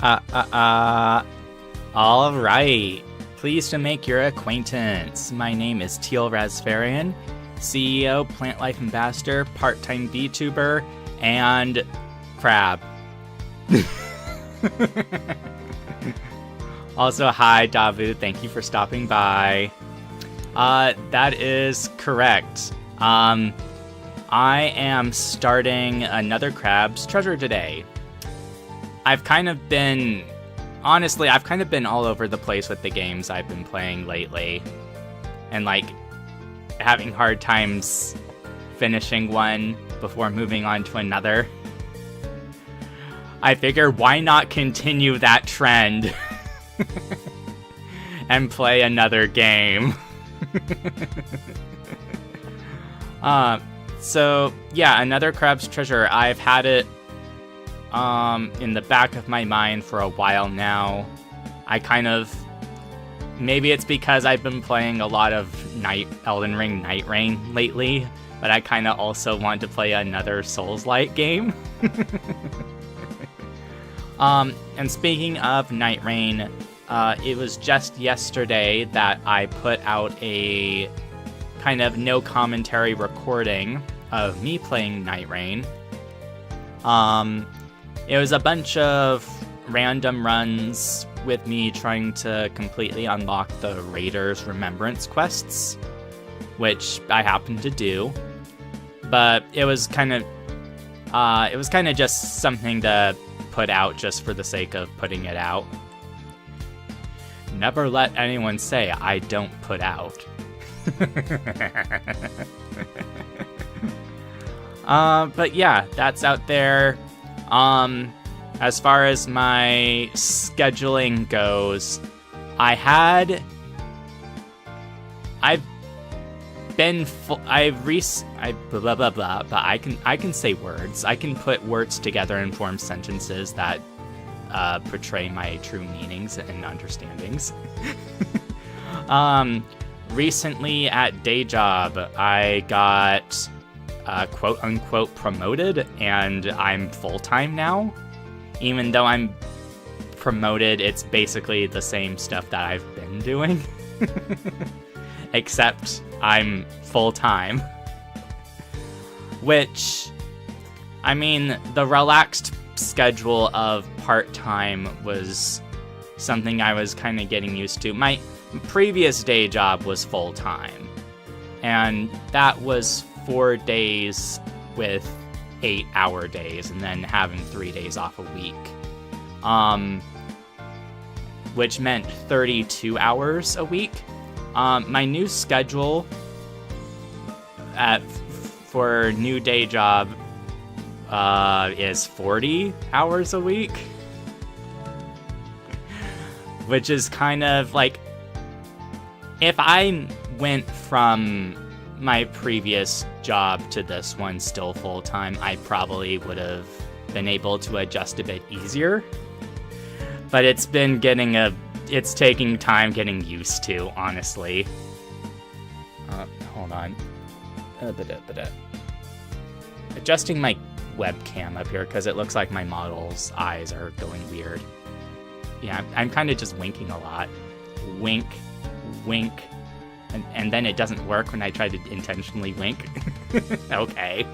All right. Pleased to make your acquaintance. My name is Teal-Rasferian, CEO, Plant Life Ambassador, part-time Vtuber, and crab. Also, hi, Davu. Thank you for stopping by. That is correct. I am starting another Crab's Treasure today. I've kind of been all over the place with the games I've been playing lately. And, having hard times finishing one before moving on to another. I figure, why not continue that trend and play another game? So, yeah, another Crab's Treasure. I've had it in the back of my mind for a while now. Maybe it's because I've been playing a lot of Elden Ring Night Rain lately, but I kind of also want to play another Souls-like game. And speaking of Night Rain, it was just yesterday that I put out a kind of no commentary recording of me playing Night Rain. It was a bunch of random runs with me trying to completely unlock the Raiders Remembrance quests, which I happened to do. But it was kind of just something to put out just for the sake of putting it out. Never let anyone say I don't put out. But yeah, that's out there. As far as my scheduling goes, I can say words. I can put words together and form sentences that portray my true meanings and understandings. Recently at day job, I got quote unquote promoted, and I'm full-time now. Even though I'm promoted, it's basically the same stuff that I've been doing. Except I'm full-time. Which, I mean, the relaxed schedule of part-time was something I was kind of getting used to. My previous day job was full-time, and that was 4 days with 8-hour days, and then having 3 days off a week. Which meant 32 hours a week. My new schedule for new day job is 40 hours a week. Which is kind of like, if I went from my previous job to this one still full-time, I probably would have been able to adjust a bit easier. But it's taking time getting used to, honestly. Hold on. Adjusting my webcam up here, because it looks like my model's eyes are going weird. Yeah, I'm kind of just winking a lot. Wink, wink. And then it doesn't work when I try to intentionally wink. Okay.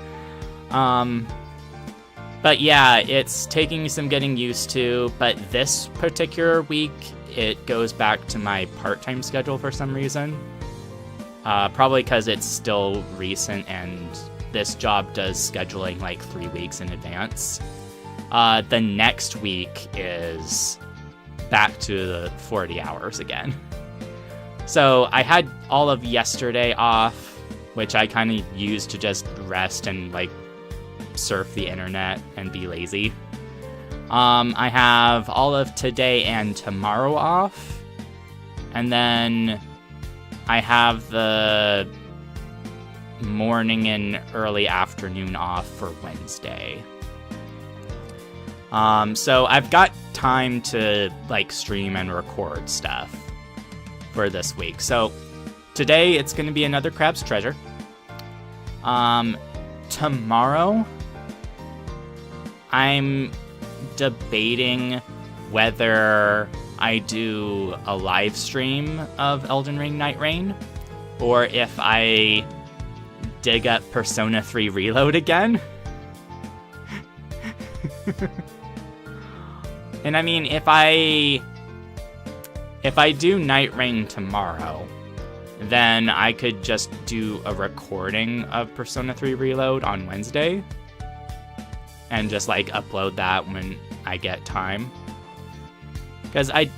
But yeah, it's taking some getting used to, but this particular week, it goes back to my part-time schedule for some reason. Probably because it's still recent, and this job does scheduling 3 weeks in advance. The next week is back to the 40 hours again. So I had all of yesterday off, which I kind of used to just rest and surf the internet and be lazy. I have all of today and tomorrow off, and then I have the morning and early afternoon off for Wednesday. So I've got time to stream and record stuff for this week. So today it's going to be another Crab's Treasure. Tomorrow I'm debating whether I do a live stream of Elden Ring Night Rain, or if I dig up Persona 3 Reload again. And I mean, if I do Night Rain tomorrow, then I could just do a recording of Persona 3 Reload on Wednesday and just like upload that when I get time. Because I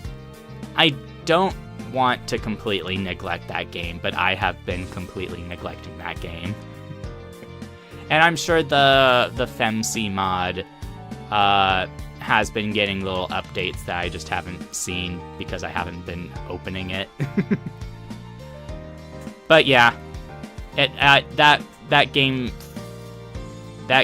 don't want to completely neglect that game, but I have been completely neglecting that game. And I'm sure the FemC mod has been getting little updates that I just haven't seen because I haven't been opening it. But yeah, that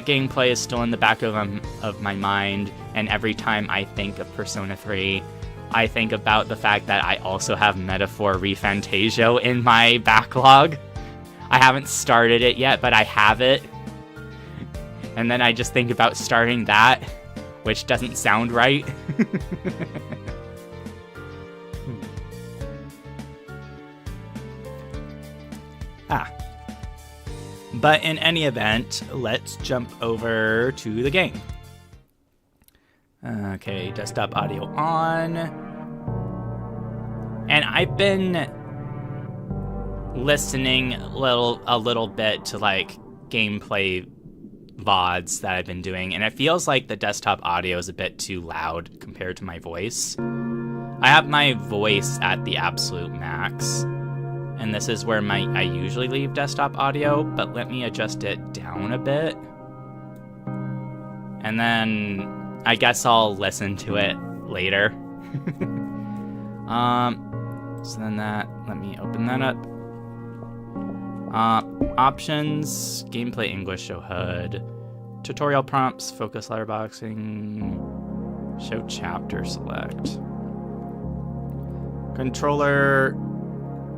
gameplay is still in the back of my mind, and every time I think of Persona 3, I think about the fact that I also have Metaphor ReFantazio in my backlog. I haven't started it yet, but I have it. And then I just think about starting that, which doesn't sound right. But in any event, let's jump over to the game. Okay, desktop audio on. And I've been listening a little bit to like gameplay VODs that I've been doing, and it feels like the desktop audio is a bit too loud compared to my voice. I have my voice at the absolute max, and this is where I usually leave desktop audio, but let me adjust it down a bit. And then I guess I'll listen to it later. So then let me open that up. Options, gameplay English, show HUD, tutorial prompts, focus letterboxing, show chapter select. Controller,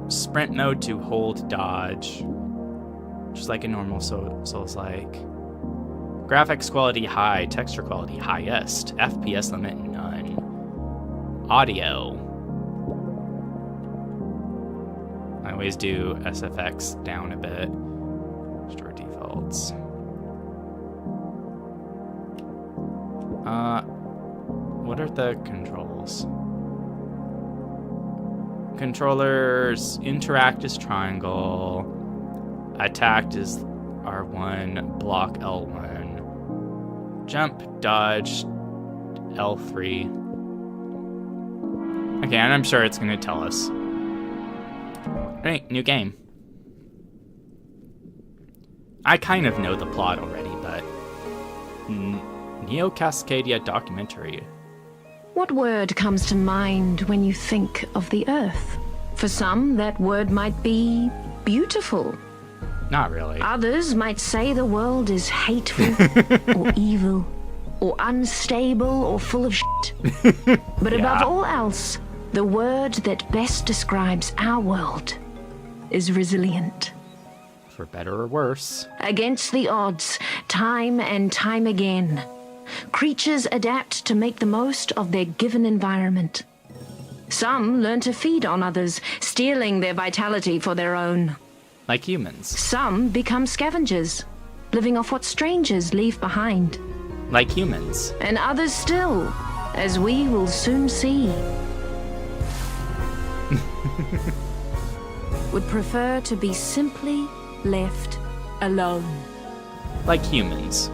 sprint mode to hold dodge, just like a normal Souls-like. Graphics quality high, texture quality highest, FPS limit none. Audio. I always do SFX down a bit. Restore defaults. What are the controls? Controllers, interact is triangle, attack is R1, block L1, jump, dodge, L3. Okay, and I'm sure it's going to tell us. Great, new game. I kind of know the plot already, but... Neo Cascadia documentary. What word comes to mind when you think of the Earth? For some, that word might be beautiful. Not really. Others might say the world is hateful, or evil, or unstable, or full of shit. But above all else, the word that best describes our world is resilient. For better or worse. Against the odds, time and time again, creatures adapt to make the most of their given environment. Some learn to feed on others, stealing their vitality for their own. Like humans. Some become scavengers, living off what strangers leave behind. Like humans. And others still, as we will soon see, would prefer to be simply left alone. Like humans.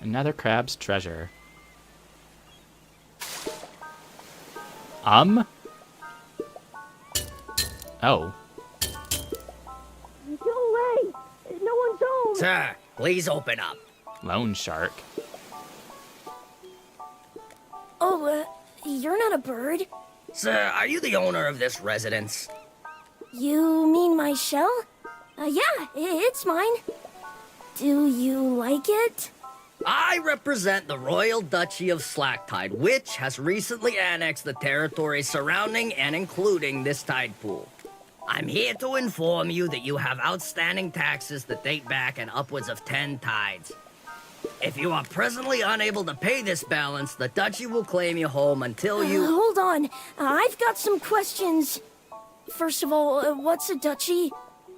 Another crab's treasure. Oh. Go away! No one's home! Sir, please open up. Lone shark. Oh, you're not a bird? Sir, are you the owner of this residence? You mean my shell? Yeah, it's mine. Do you like it? I represent the Royal Duchy of Slacktide, which has recently annexed the territory surrounding and including this tide pool. I'm here to inform you that you have outstanding taxes that date back in upwards of 10 tides. If you are presently unable to pay this balance, the duchy will claim you home until you... Hold on. I've got some questions. First of all, what's a duchy?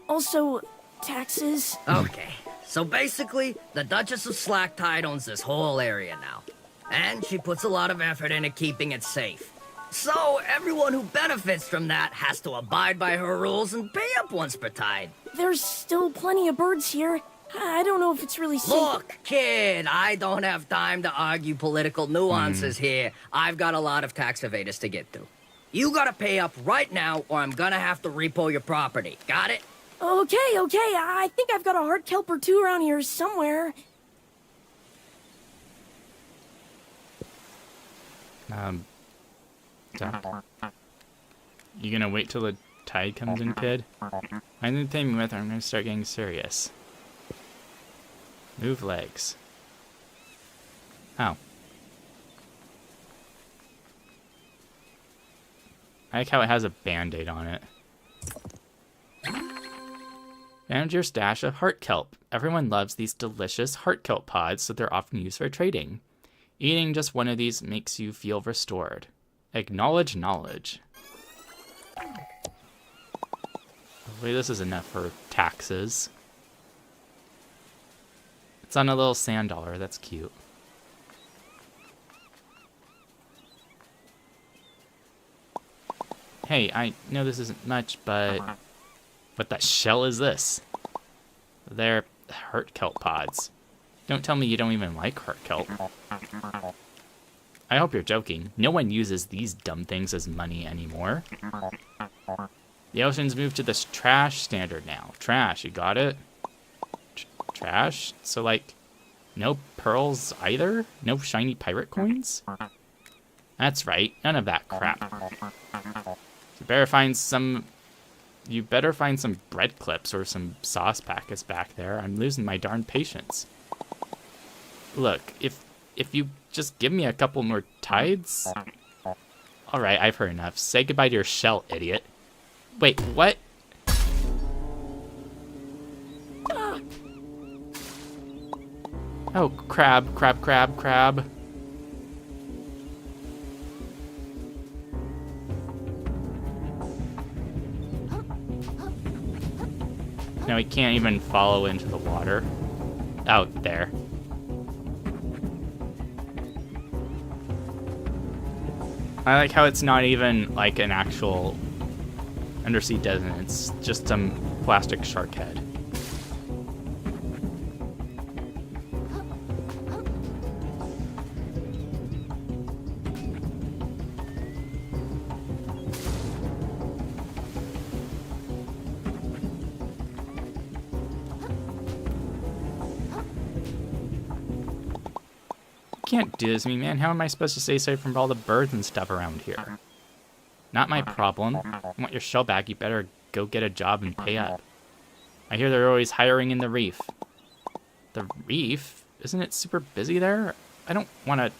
Also, taxes? Okay. So basically, the Duchess of Slacktide owns this whole area now. And she puts a lot of effort into keeping it safe. So everyone who benefits from that has to abide by her rules and pay up once per tide. There's still plenty of birds here. I don't know if it's really safe. Look, kid, I don't have time to argue political nuances here. I've got a lot of tax evaders to get through. You gotta pay up right now, or I'm gonna have to repo your property. Got it? Okay. I think I've got a hard kelp or two around here somewhere. You gonna wait till the tide comes in, kid? I need to pay me with, or I'm gonna start getting serious. Move legs. Oh. I like how it has a band-aid on it. And your stash of heart kelp. Everyone loves these delicious heart kelp pods, so they're often used for trading. Eating just one of these makes you feel restored. Acknowledge knowledge. Hopefully this is enough for taxes. It's on a little sand dollar. That's cute. Hey, I know this isn't much, but what the shell is this? They're heart kelp pods. Don't tell me you don't even like heart kelp. I hope you're joking. No one uses these dumb things as money anymore. The ocean's moved to this trash standard now. Trash, you got it? Trash? So, like, no pearls either? No shiny pirate coins? That's right, none of that crap. You better find some bread clips or some sauce packets back there. I'm losing my darn patience. Look, if you just give me a couple more tides... Alright, I've heard enough. Say goodbye to your shell, idiot. Wait, what? Oh, crab. Now he can't even follow into the water. Out there. I like how it's not even like an actual undersea desert. It's just some plastic shark head. Can't do this to me, man. How am I supposed to stay safe from all the birds and stuff around here? Not my problem. You want your shell back, you better go get a job and pay up. I hear they're always hiring in the reef. The reef? Isn't it super busy there? I don't want to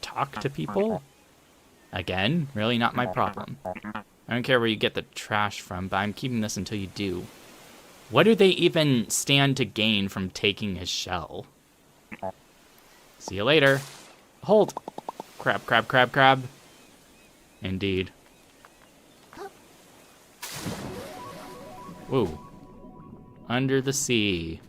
talk to people. Again, really not my problem. I don't care where you get the trash from, but I'm keeping this until you do. What do they even stand to gain from taking his shell? See you later. Hold. Crab. Indeed. Whoa. Under the sea.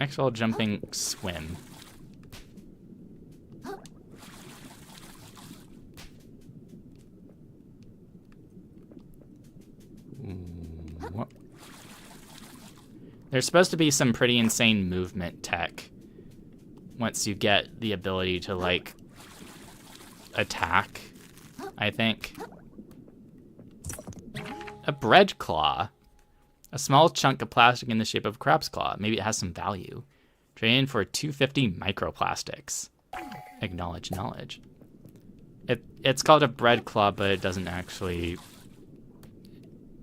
Actual jumping swim. What? There's supposed to be some pretty insane movement tech once you get the ability to, like, attack, I think. A bread claw. A small chunk of plastic in the shape of a crab's claw. Maybe it has some value. Trade for 250 microplastics. Acknowledge knowledge. It's called a bread claw, but it doesn't actually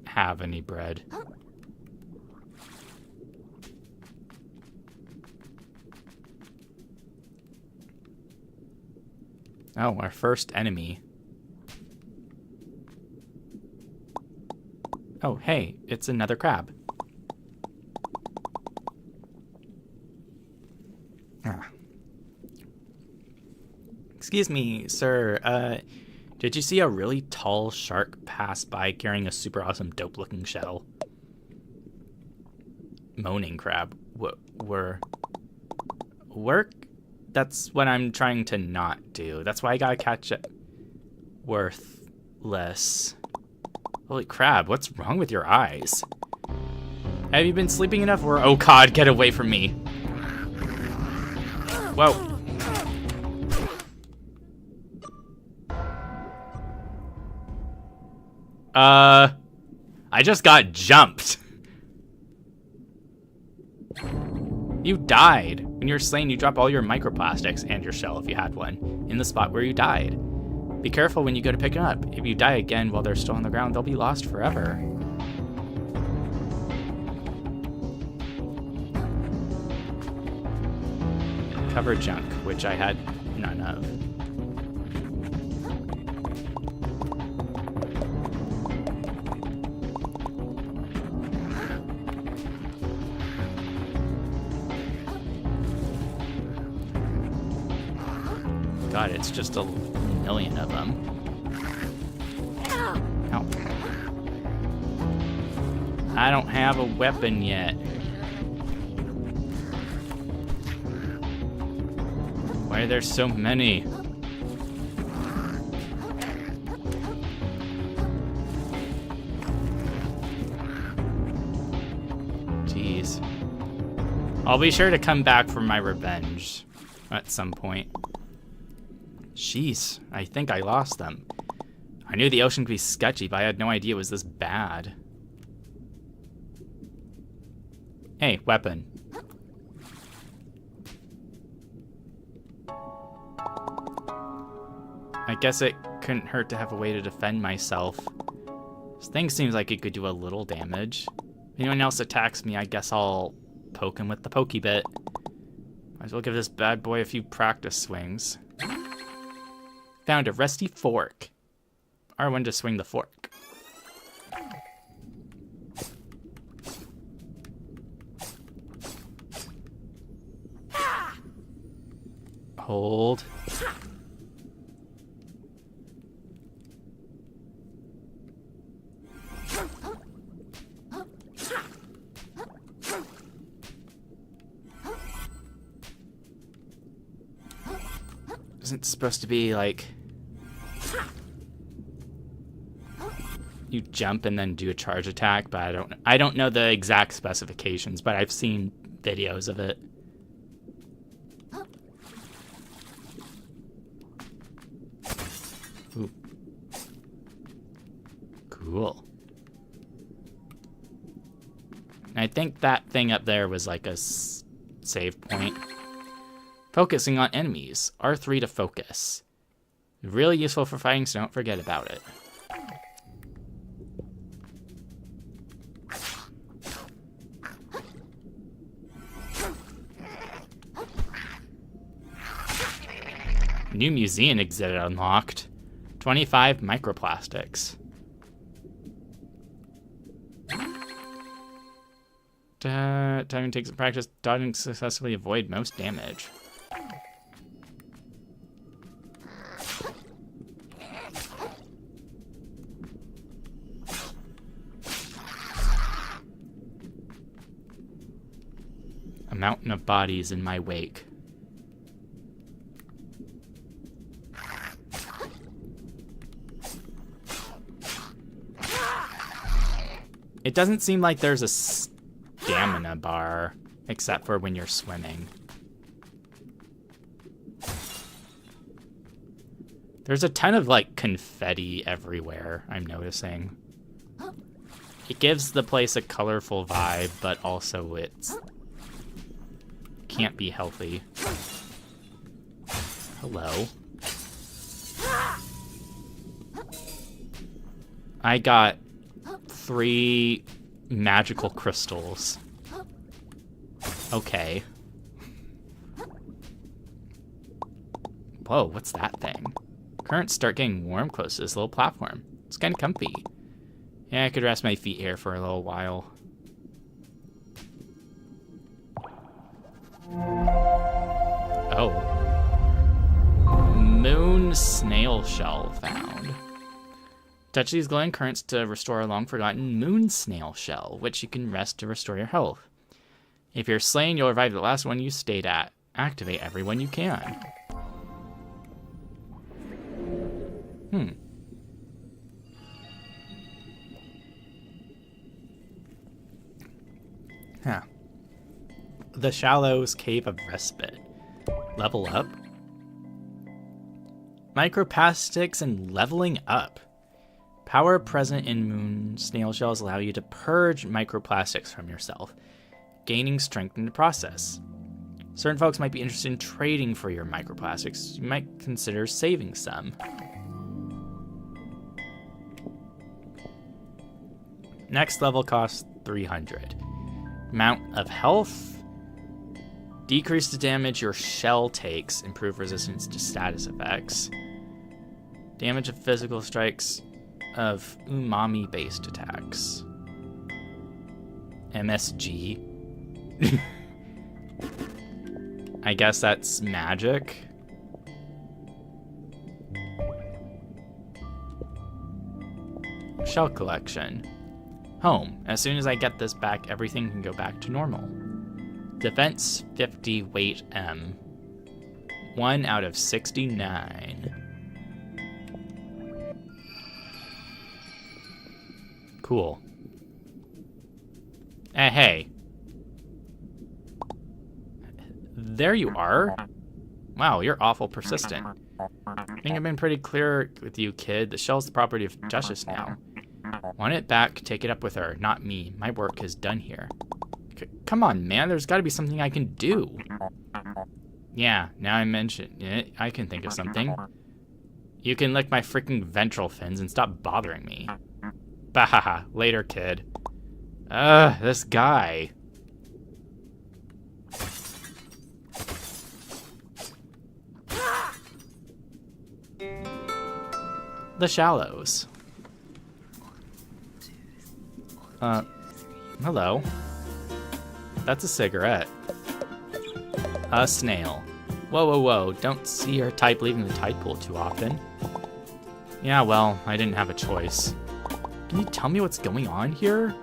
have any bread. Oh, our first enemy. Oh, hey, it's another crab. Ah. Excuse me, sir. Did you see a really tall shark pass by carrying a super awesome dope-looking shell? Moaning crab. Work? That's what I'm trying to not do. That's why I gotta catch it. Worthless. Holy crab, what's wrong with your eyes? Have you been sleeping enough or... Oh god, get away from me. Whoa. I just got jumped. You died. When you're slain, you drop all your microplastics and your shell, if you had one, in the spot where you died. Be careful when you go to pick it up. If you die again while they're still on the ground, they'll be lost forever. Cover junk, which I had none of. God, it's just a million of them. Ow. I don't have a weapon yet. Why are there so many? Jeez. I'll be sure to come back for my revenge at some point. Jeez, I think I lost them. I knew the ocean could be sketchy, but I had no idea it was this bad. Hey, weapon. I guess it couldn't hurt to have a way to defend myself. This thing seems like it could do a little damage. If anyone else attacks me, I guess I'll poke him with the pokey bit. Might as well give this bad boy a few practice swings. Found a rusty fork. R1 to swing the fork. Hold. Isn't supposed to be like you jump and then do a charge attack, but I don't know the exact specifications, but I've seen videos of it. Ooh. Cool. I think that thing up there was like a save point. Focusing on enemies. R3 to focus. Really useful for fighting, so don't forget about it. New museum exhibit unlocked. 25 microplastics. Time to take some practice dodging to successfully avoid most damage. A mountain of bodies in my wake. It doesn't seem like there's a stamina bar, except for when you're swimming. There's a ton of, like, confetti everywhere, I'm noticing. It gives the place a colorful vibe, but also it's... can't be healthy. Hello. I got 3 magical crystals. Okay. Whoa, what's that thing? Currents start getting warm close to this little platform. It's kind of comfy. Yeah, I could rest my feet here for a little while. Oh. Moon snail shell found. Touch these glowing currents to restore a long-forgotten moon snail shell, which you can rest to restore your health. If you're slain, you'll revive the last one you stayed at. Activate every one you can. Huh. The Shallows Cave of Respite. Level up? Microplastics and leveling up. Power present in moon snail shells allow you to purge microplastics from yourself, gaining strength in the process. Certain folks might be interested in trading for your microplastics. You might consider saving some. Next level costs 300. Amount of health. Decrease the damage your shell takes. Improve resistance to status effects. Damage of physical strikes of umami-based attacks. MSG. I guess that's magic. Shell collection. Home. As soon as I get this back, everything can go back to normal. Defense 50, weight M. 1 out of 69. Cool. Hey. There you are. Wow, you're awful persistent. I think I've been pretty clear with you, kid. The shell's the property of Duchess now. Want it back, take it up with her, not me. My work is done here. Come on, man, there's gotta be something I can do. Yeah, now I mention it, I can think of something. You can lick my freaking ventral fins and stop bothering me. Bahaha, later, kid. This guy. The Shallows. Hello. That's a cigarette. A snail. Whoa. Don't see your type leaving the tide pool too often. Yeah, well, I didn't have a choice. Can you tell me what's going on here?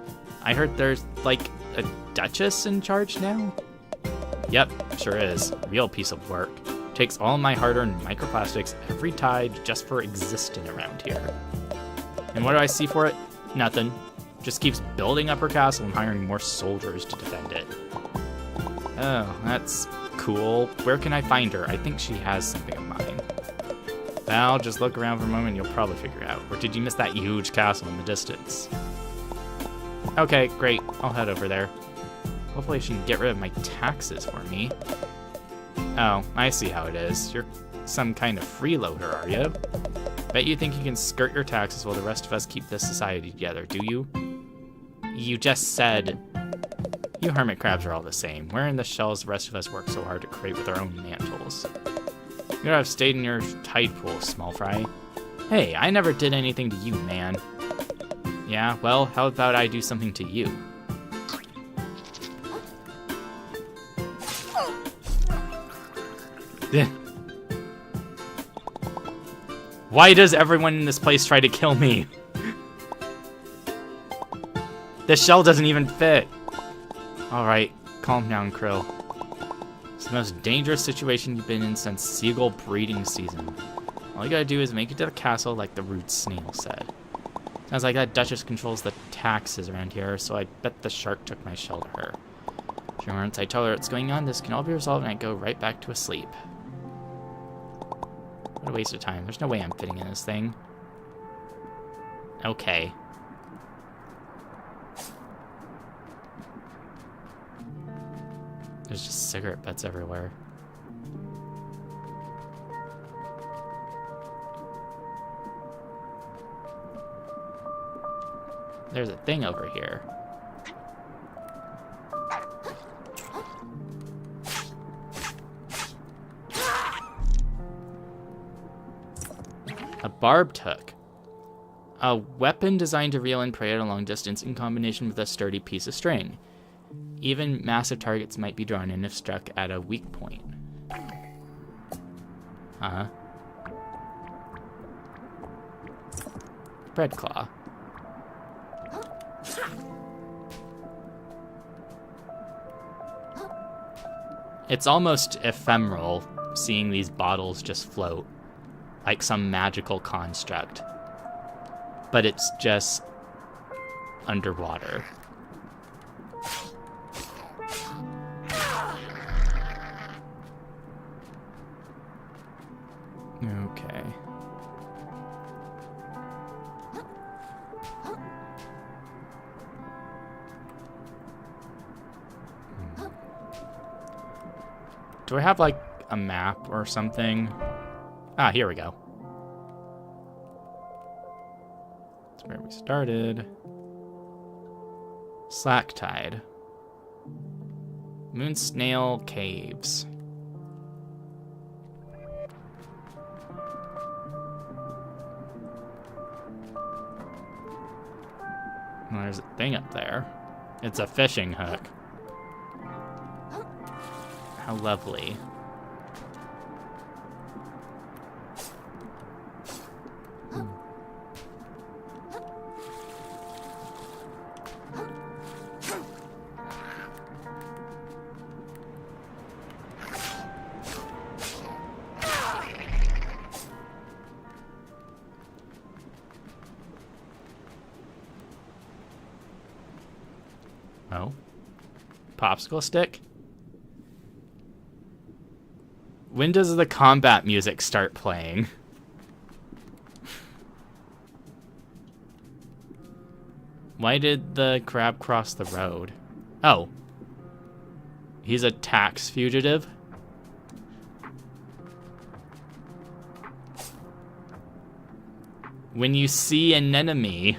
I heard there's, like, a duchess in charge now? Yep, sure is. Real piece of work. Takes all my hard-earned microplastics every tide just for existing around here. And what do I see for it? Nothing. Just keeps building up her castle and hiring more soldiers to defend it. Oh, that's cool. Where can I find her? I think she has something of mine. Well, just look around for a moment and you'll probably figure it out. Or did you miss that huge castle in the distance? Okay, great. I'll head over there. Hopefully she can get rid of my taxes for me. Oh, I see how it is. You're some kind of freeloader, are you? Bet you think you can skirt your taxes while the rest of us keep this society together, do you? You just said... You hermit crabs are all the same. Where in the shells the rest of us work so hard to create with our own mantles? You could have stayed in your tide pool, small fry. Hey, I never did anything to you, man. Yeah, well, how about I do something to you? Why does everyone in this place try to kill me? This shell doesn't even fit. Alright, calm down, Krill. It's the most dangerous situation you've been in since seagull breeding season. All you gotta do is make it to the castle like the rude snail said. Sounds like that Duchess controls the taxes around here, so I bet the shark took my shell to her. Sure, once I tell her what's going on, this can all be resolved and I go right back to sleep. What a waste of time. There's no way I'm fitting in this thing. Okay. There's just cigarette butts everywhere. There's a thing over here. A barbed hook. A weapon designed to reel in prey at a long distance in combination with a sturdy piece of string. Even massive targets might be drawn in if struck at a weak point. Uh-huh. Bread claw. It's almost ephemeral seeing these bottles just float like some magical construct. But it's just underwater. Okay. Do I have, like, a map or something? Ah, here we go. That's where we started. Slack Tide. Moon Snail Caves. Well, there's a thing up there. It's a fishing hook. How lovely. Oh. Popsicle stick? When does the combat music start playing? Why did the crab cross the road? Oh. He's a tax fugitive? When you see an enemy...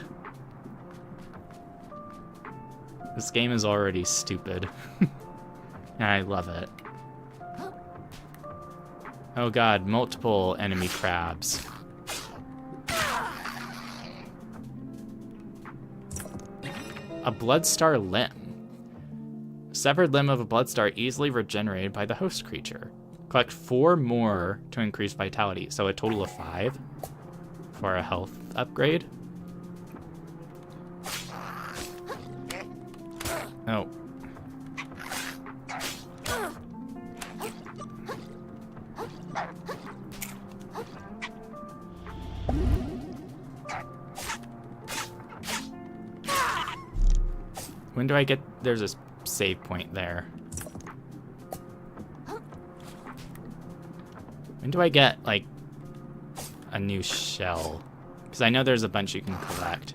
This game is already stupid. And I love it. Oh god, multiple enemy crabs. A Bloodstar limb. Severed limb of a Bloodstar easily regenerated by the host creature. Collect 4 more to increase vitality, so a total of 5 for a health upgrade. Oh. When do I get... There's a save point there. When do I get, like, a new shell? Because I know there's a bunch you can collect.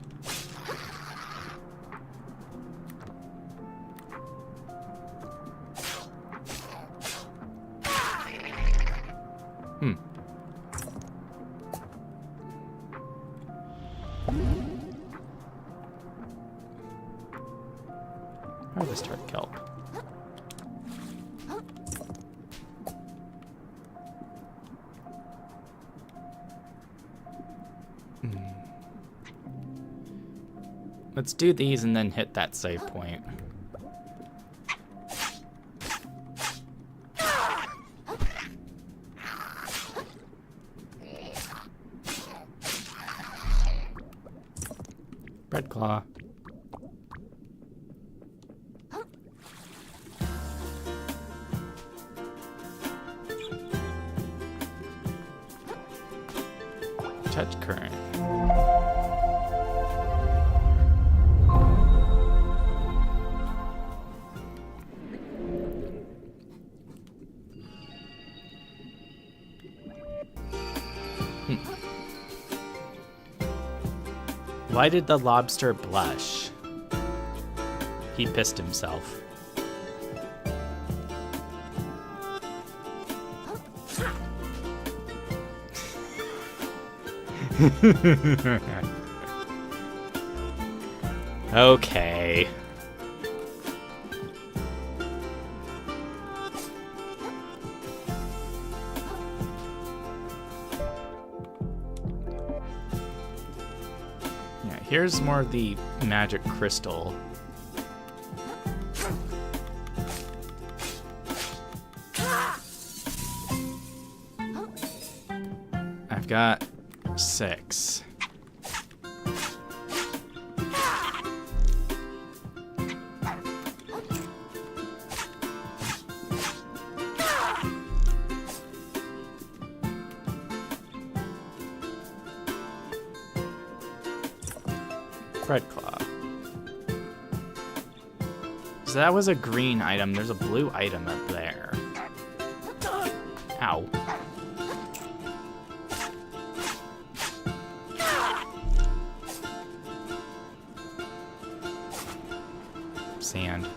Harvester kelp. Let's do these and then hit that save point. Bread claw. Touch current. Why did the lobster blush? He pissed himself. Okay. Here's more of the magic crystal. I've got 6. Red claw. So that was a green item. There's a blue item up there. Ow. Sand.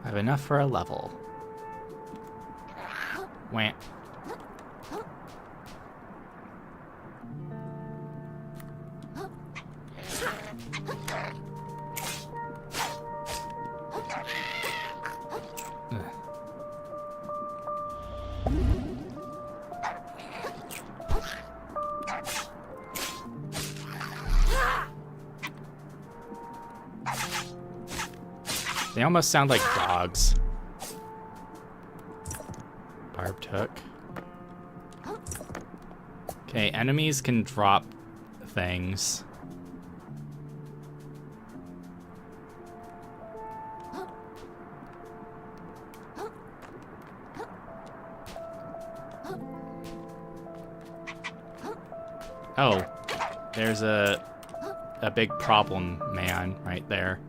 I have enough for a level. Wah. They almost sound like dogs. Barbed hook. Okay, enemies can drop things. Oh, there's a big problem man right there.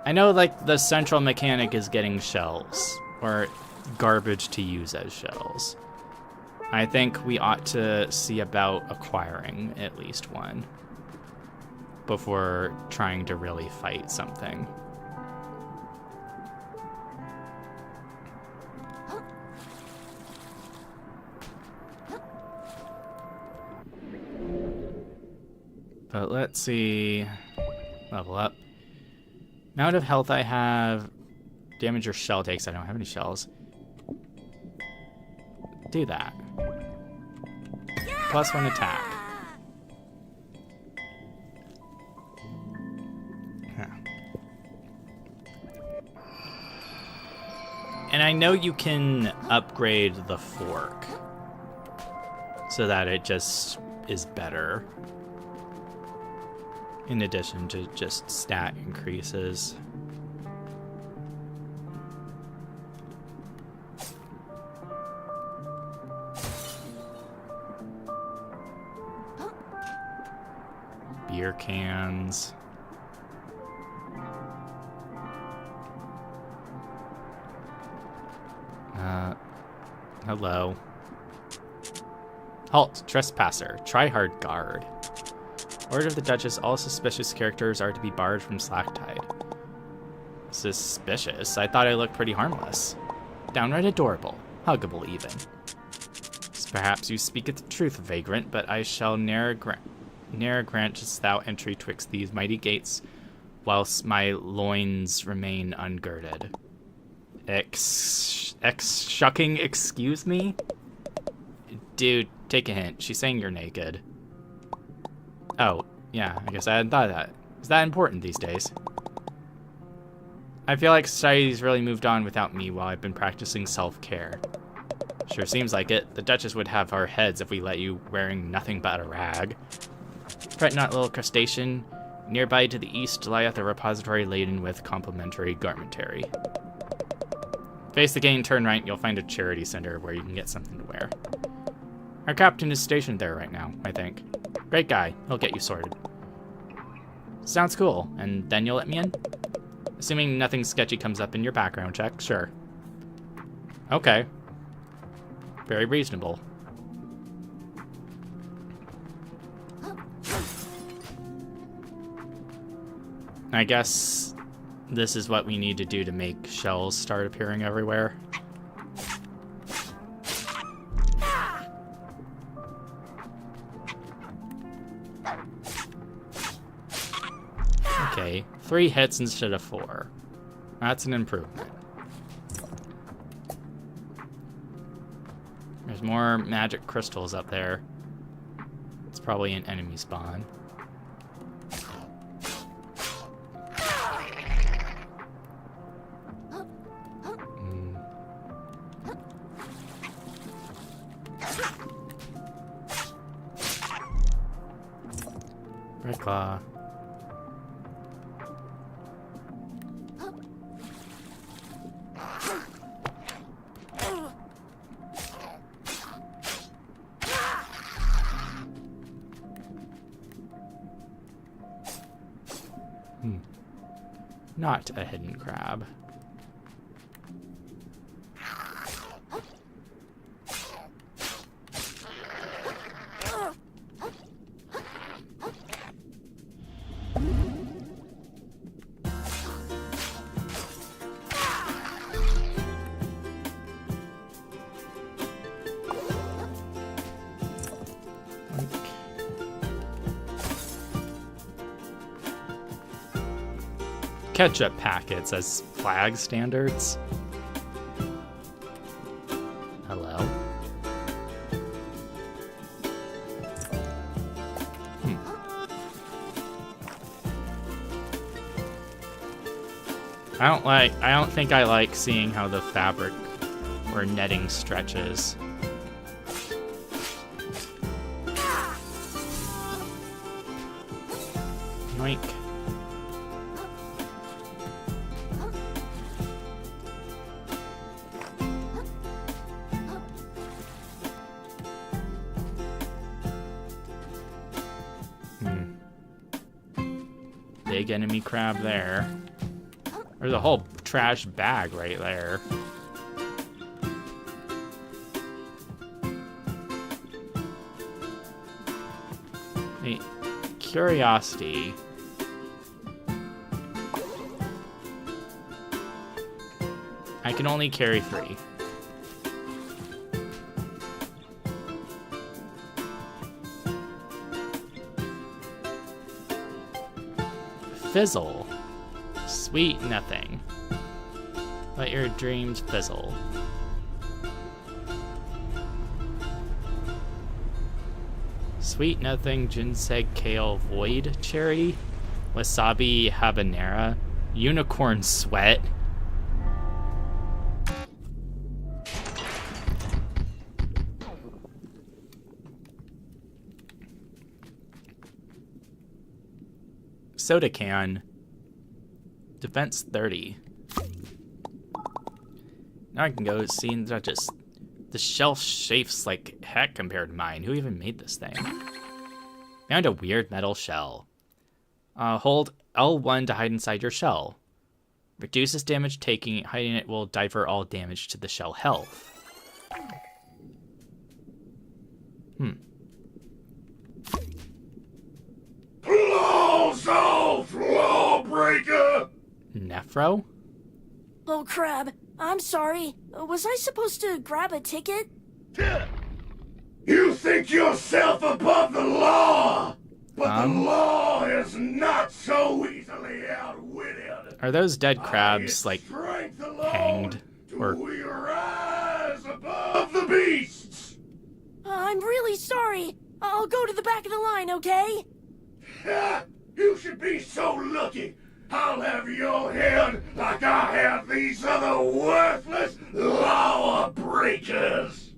I know, like, the central mechanic is getting shells, or garbage to use as shells. I think we ought to see about acquiring at least one before trying to really fight something. But let's see. Level up. Amount of health I have. Damage your shell takes. I don't have any shells. Do that. +1 attack. Huh. And I know you can upgrade the fork so that it just is better. In addition to just stat increases. Beer cans. Hello. Halt, trespasser. Try hard guard. Order of the Duchess, all suspicious characters are to be barred from Slacktide. Suspicious? I thought I looked pretty harmless. Downright adorable. Huggable, even. Perhaps you speaketh the truth, vagrant, but I shall ne'er grant thou entry twixt these mighty gates, whilst my loins remain ungirded. Shucking, excuse me? Dude, take a hint. She's saying you're naked. Oh, yeah, I guess I hadn't thought of that. Is that important these days? I feel like society's really moved on without me while I've been practicing self-care. Sure seems like it. The Duchess would have our heads if we let you wearing nothing but a rag. Fret not, little crustacean. Nearby to the east lieth a repository laden with complimentary garmentary. Face the gate and turn right, you'll find a charity center where you can get something to wear. Our captain is stationed there right now, I think. Great guy. He'll get you sorted. Sounds cool. And then you'll let me in? Assuming nothing sketchy comes up in your background check, sure. Okay. Very reasonable. I guess this is what we need to do to make shells start appearing everywhere. Okay, 3 hits instead of 4. That's an improvement. There's more magic crystals up there. It's probably an enemy spawn. Red Claw. Not a hidden crab. Ketchup packets as flag standards. Hello. I don't think I like seeing how the fabric or netting stretches. Yoink. Big enemy crab there. There's a whole trash bag right there. Hey, curiosity. I can only carry 3. Fizzle. Sweet nothing. Let your dreams fizzle. Sweet nothing, ginseng, kale, void cherry, wasabi, habanera, unicorn sweat. Soda can. Defense 30. Now I can go see that just the shelf shapes like heck compared to mine. Who even made this thing? Found a weird metal shell. Hold L1 to hide inside your shell. Reduces damage taking. Hiding it will divert all damage to the shell health. Claws off, lawbreaker! Nephro? Oh, crab. I'm sorry. Was I supposed to grab a ticket? You think yourself above the law, but the law is not so easily outwitted. Are those dead crabs, like, hanged? Or We rise above the beasts. I'm really sorry. I'll go to the back of the line, okay? You should be so lucky. I'll have your head like I have these other worthless law breakers.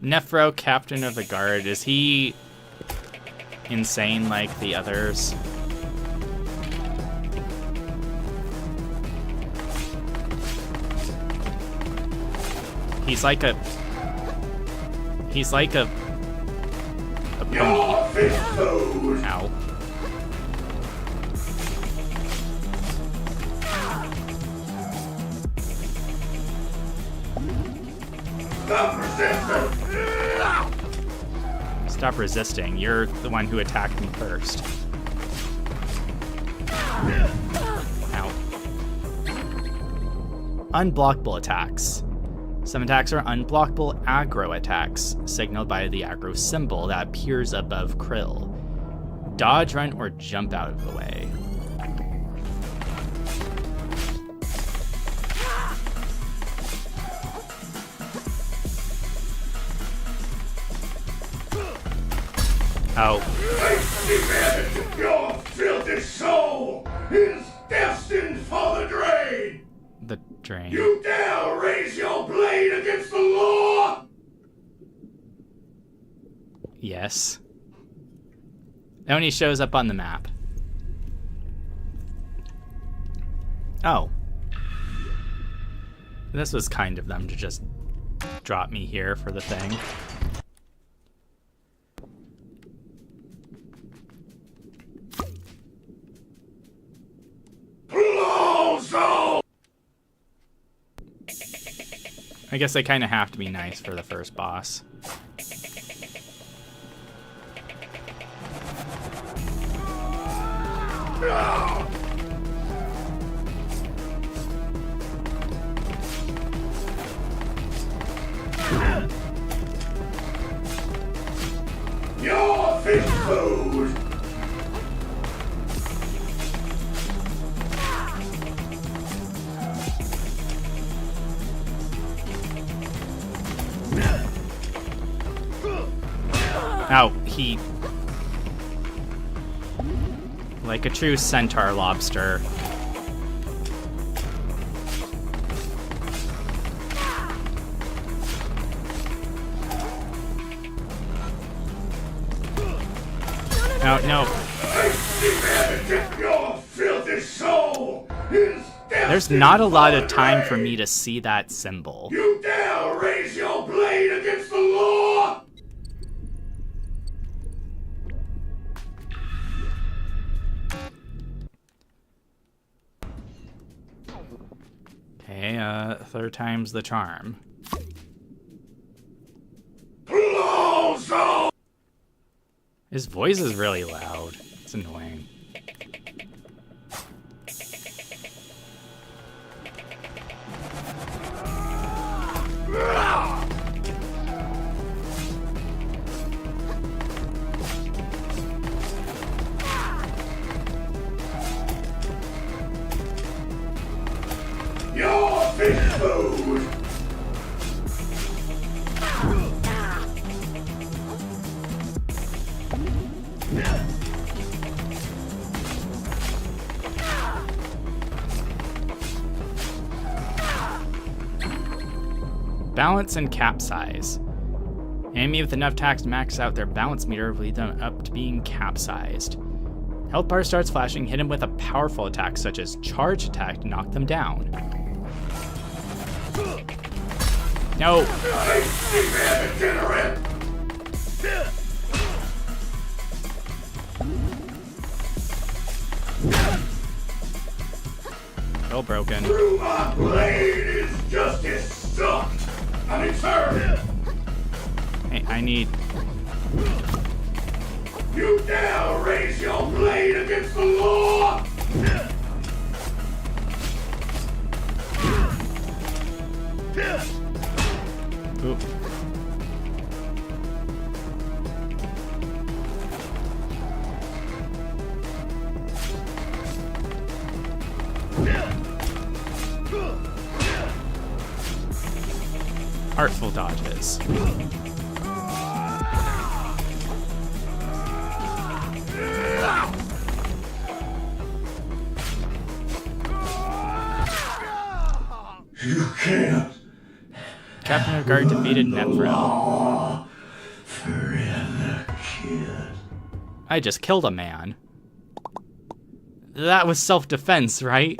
Nephro, captain of the guard, is he insane like the others? He's like a pony. Ow. Stop resisting. You're the one who attacked me first. Ow. Unblockable attacks. Some attacks are unblockable aggro attacks, signaled by the aggro symbol that appears above Krill. Dodge, run, or jump out of the way. Oh. Your filthy soul is destined for the drain! The drain. You dare raise your blade against the law? Yes. And when he shows up on the map. Oh. This was kind of them to just drop me here for the thing. I guess they kind of have to be nice for the first boss. Your fish food! Ow, he... Like a true centaur lobster. Oh, no. Your filthy soul is There's not a lot of time for me to see that symbol. You dare raise your blade against the law? Okay, third time's the charm. His voice is really loud. It's annoying. Your fish food! Balance and capsize. Enemy with enough attacks to max out their balance meter will lead them up to being capsized. Health bar starts flashing, hit him with a powerful attack such as charge attack to knock them down. No! Still broken. Through my blade is justice stuck! I mean, sir! Hey, I need... You dare raise your blade against the law? Oop. Artful dodges. You can't. Captain of Guard defeated Nephro. Forever, kid. I just killed a man. That was self-defense, right?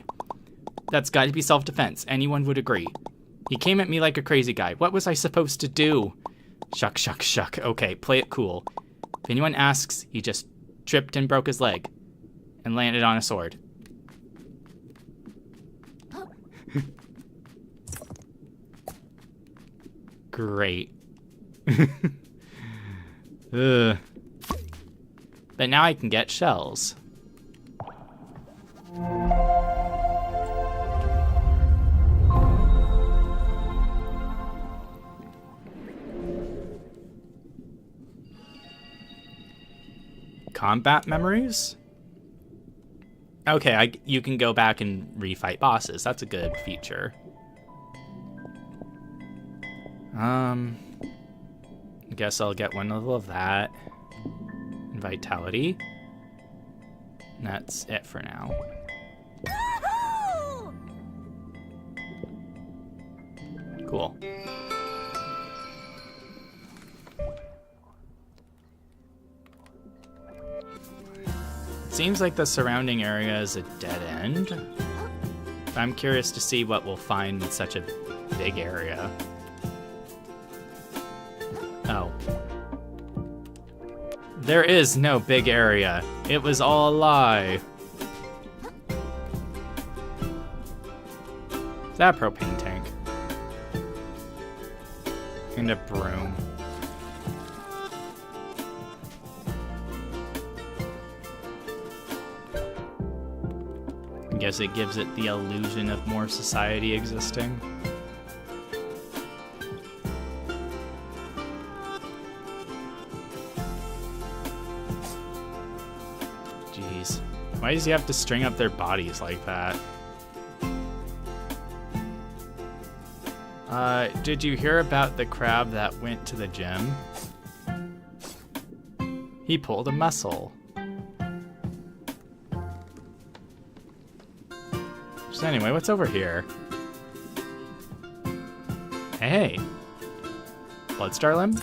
That's got to be self-defense. Anyone would agree. He came at me like a crazy guy. What was I supposed to do? Shuck, shuck, shuck. Okay, play it cool. If anyone asks, he just tripped and broke his leg and landed on a sword. Great. Ugh. But now I can get shells. combat memories? Okay, you can go back and refight bosses. That's a good feature. I guess I'll get one level of that. And vitality. And that's it for now. Cool. Seems like the surrounding area is a dead end. I'm curious to see what we'll find in such a big area. Oh. There is no big area. It was all a lie. Is that a propane tank? And a broom. I guess it gives it the illusion of more society existing. Jeez. Why does he have to string up their bodies like that? Did you hear about the crab that went to the gym? He pulled a muscle. So anyway, what's over here? Hey. Bloodstar Limb?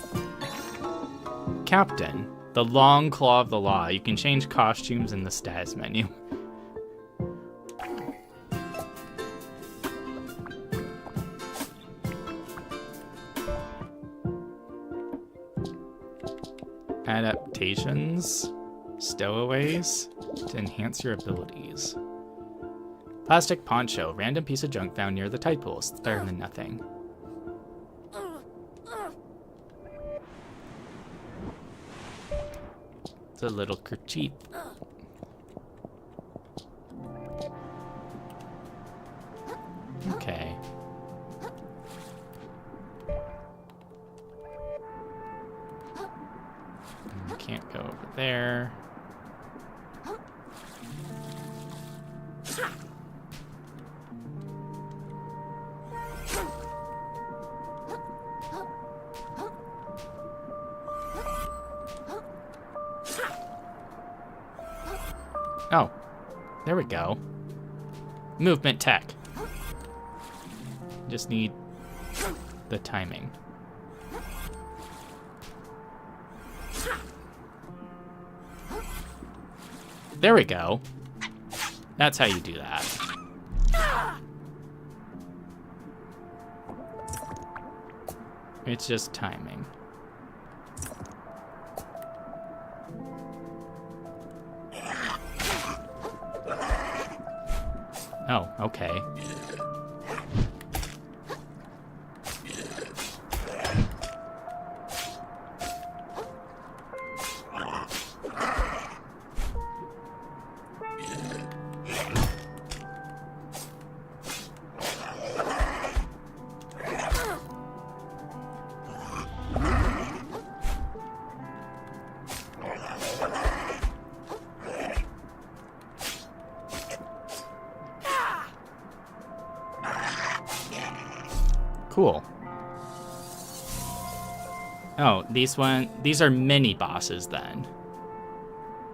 Captain. The Long Claw of the Law. You can change costumes in the status menu. Adaptations, stowaways to enhance your abilities. Plastic poncho, random piece of junk found near the tide pools. It's better than nothing. It's a little kerchief. Okay. Can't go over there. Oh, there we go. Movement tech. Just need the timing. There we go. That's how you do that. It's just timing. Oh, okay. Cool. Oh, these are mini bosses then.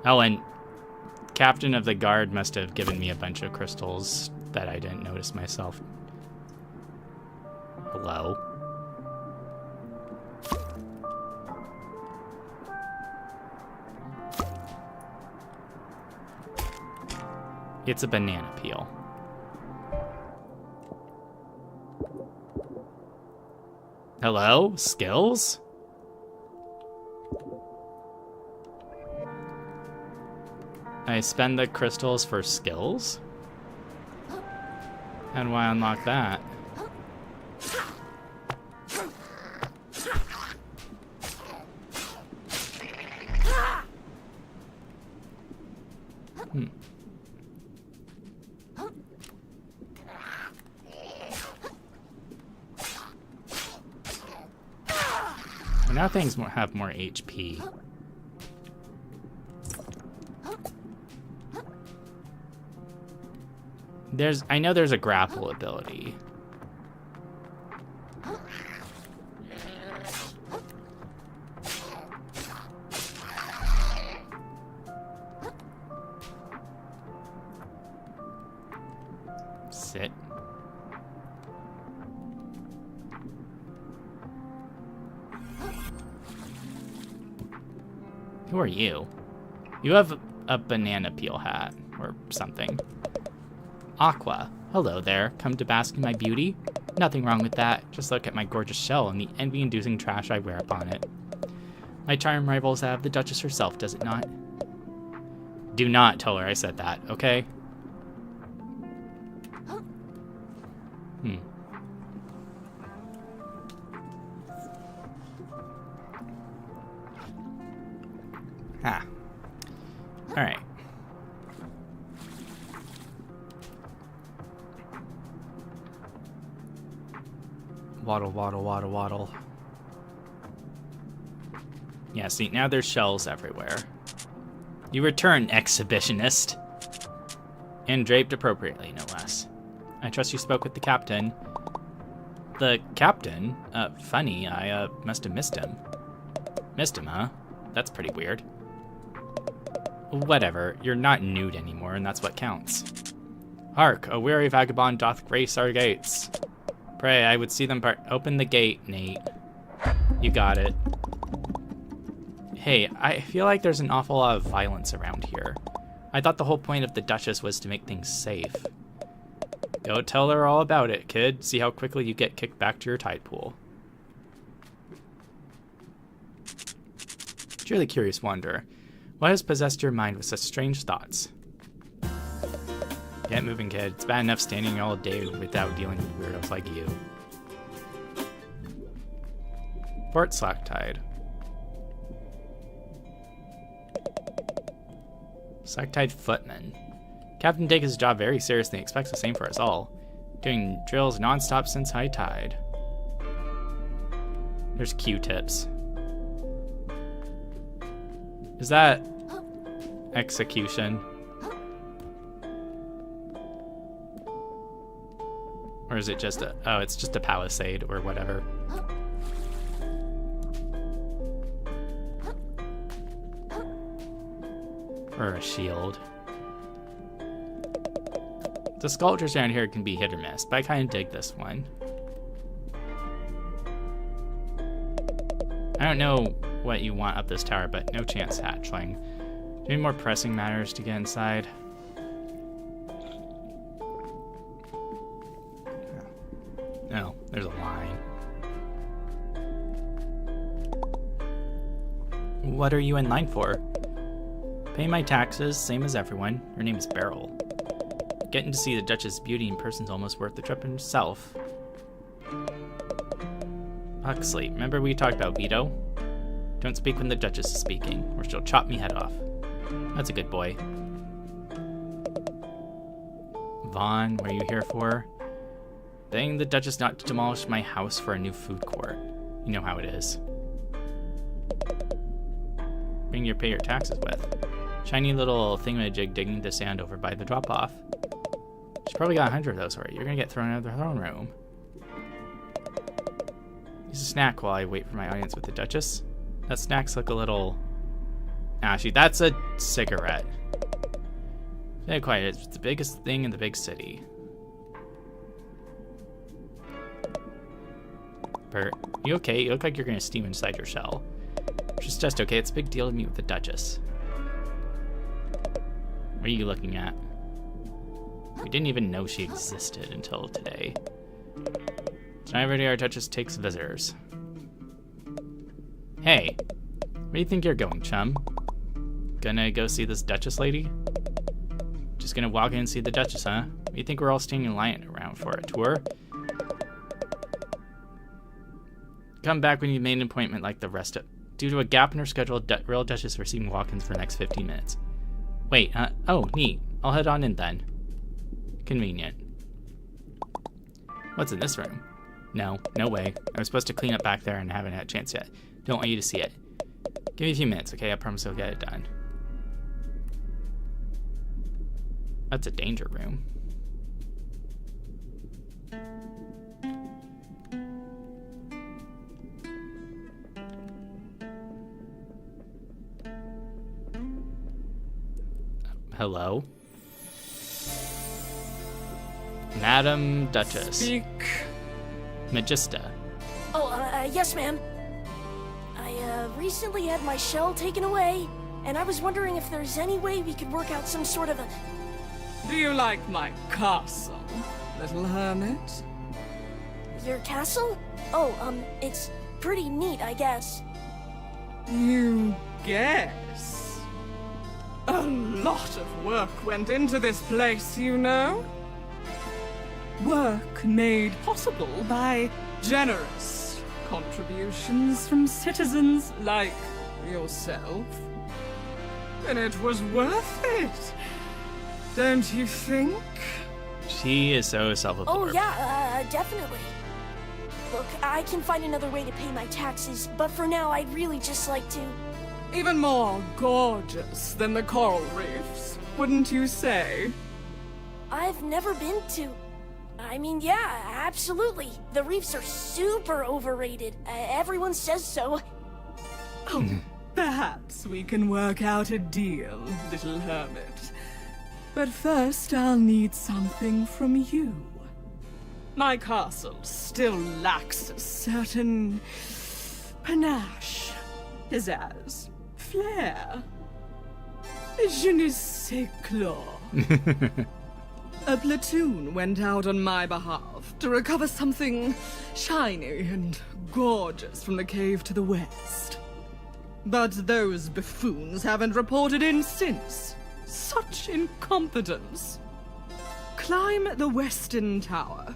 Oh, and Captain of the Guard must have given me a bunch of crystals that I didn't notice myself. Hello? It's a banana peel. Hello? Skills? I spend the crystals for skills? How do I unlock that? Now things have more HP. I know there's a grapple ability. Sit. Who are you? You have a banana peel hat or something. Aqua. Hello there. Come to bask in my beauty? Nothing wrong with that. Just look at my gorgeous shell and the envy-inducing trash I wear upon it. My charm rivals that of the Duchess herself, does it not? Do not tell her I said that, okay? Ah. Alright. Waddle, waddle, waddle, waddle. Yeah, see, now there's shells everywhere. You return, exhibitionist. And draped appropriately, no less. I trust you spoke with the captain. The captain? Funny, I, must have missed him. Missed him, huh? That's pretty weird. Whatever, you're not nude anymore, and that's what counts. Hark, a weary vagabond doth grace our gates. Pray, I would see them open the gate, Nate. You got it. Hey, I feel like there's an awful lot of violence around here. I thought the whole point of the Duchess was to make things safe. Go tell her all about it, kid. See how quickly you get kicked back to your tide pool. Truly curious wonder. What has possessed your mind with such strange thoughts? Get moving, kid. It's bad enough standing all day without dealing with weirdos like you. Fort Slacktide. Slacktide Footman. Captain takes his job very seriously and expects the same for us all. Doing drills non-stop since high tide. There's Q-tips. Is that execution? Or is it just a... Oh, it's just a palisade or whatever. Or a shield. The sculptures down here can be hit or miss, but I kind of dig this one. I don't know what you want up this tower, but no chance, hatchling. Do you have more pressing matters to get inside? No, there's a line. What are you in line for? Pay my taxes, same as everyone. Your name is Beryl. Getting to see the Duchess' beauty in person's almost worth the trip in itself. Huxley, remember we talked about veto? Don't speak when the Duchess is speaking, or she'll chop me head off. That's a good boy. Vaughn, what are you here for? Begging the Duchess not to demolish my house for a new food court. You know how it is. Bring your pay your taxes with. Shiny little thingamajig digging the sand over by the drop-off. She's probably got 100 of those already. You're gonna get thrown out of the throne room. Use a snack while I wait for my audience with the Duchess. That snack's like a little... Actually, that's a cigarette. Stay quiet, it's the biggest thing in the big city. Bert, you okay? You look like you're gonna steam inside your shell. Which is just okay, it's a big deal to meet with the Duchess. What are you looking at? We didn't even know she existed until today. Tonight every day our Duchess takes visitors. Hey, where do you think you're going, chum? Gonna go see this Duchess lady? Just gonna walk in and see the Duchess, huh? What do you think we're all standing in line around for, a tour? Come back when you've made an appointment like the rest of... Due to a gap in her schedule, Real Duchess receiving walk-ins for the next 15 minutes. Wait, oh, neat. I'll head on in then. Convenient. What's in this room? No way. I was supposed to clean up back there and haven't had a chance yet. Don't want you to see it. Give me a few minutes, okay? I promise I'll get it done. That's a danger room. Hello? Madam Duchess. Speak. Magista. Oh, yes, ma'am. I recently had my shell taken away, and I was wondering if there's any way we could work out some sort of a... Do you like my castle, little hermit? Your castle? Oh, it's pretty neat, I guess. You guess? A lot of work went into this place, you know? Work made possible by generous contributions from citizens like yourself. And it was worth it, don't you think? She is so self-absorbed. Oh, yeah, definitely. Look, I can find another way to pay my taxes, but for now, I'd really just like to... Even more gorgeous than the coral reefs, wouldn't you say? I've never been to... I mean, yeah, absolutely. The reefs are super overrated. Everyone says so. Oh, perhaps we can work out a deal, little hermit. But first, I'll need something from you. My castle still lacks a certain panache, pizzazz, flair. Je ne sais quoi. A platoon went out on my behalf to recover something shiny and gorgeous from the cave to the west. But those buffoons haven't reported in since. Such incompetence. Climb the western tower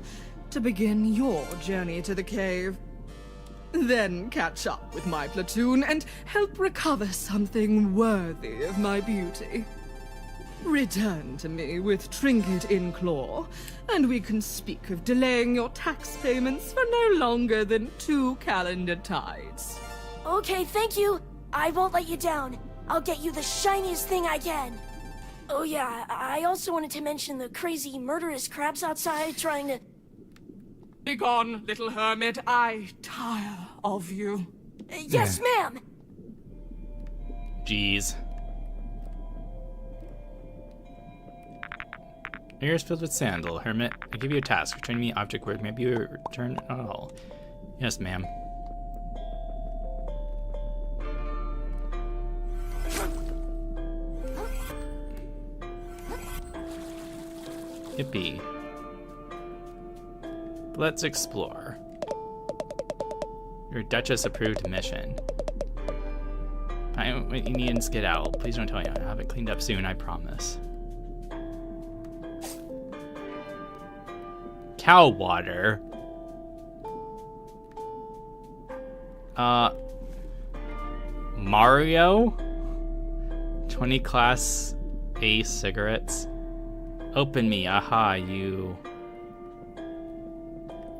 to begin your journey to the cave. Then catch up with my platoon and help recover something worthy of my beauty. Return to me with trinket in claw, and we can speak of delaying your tax payments for no longer than 2 calendar tides. Okay, thank you. I won't let you down. I'll get you the shiniest thing I can. Oh yeah, I also wanted to mention the crazy murderous crabs outside trying to... Begone, little hermit. I tire of you. Yes, ma'am! Jeez. Ears filled with sandal. Hermit, I give you a task. Return me object word. Maybe you return all. Yes, ma'am. Yippee. Let's explore. Your Duchess approved mission. Find what you need and skedaddle. Please don't tell anyone. I'll have it cleaned up soon, I promise. Cow water. Mario? 20 class A cigarettes. Open me, aha, you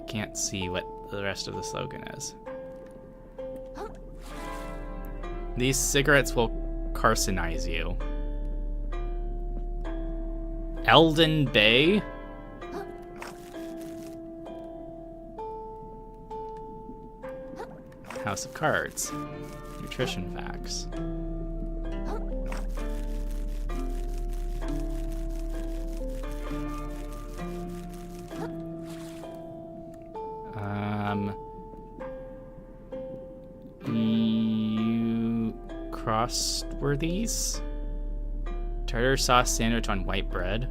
can't see what the rest of the slogan is. These cigarettes will carcinize you. Elden Bay? House of Cards. Nutrition facts. You crossworthies? Tartar sauce sandwich on white bread.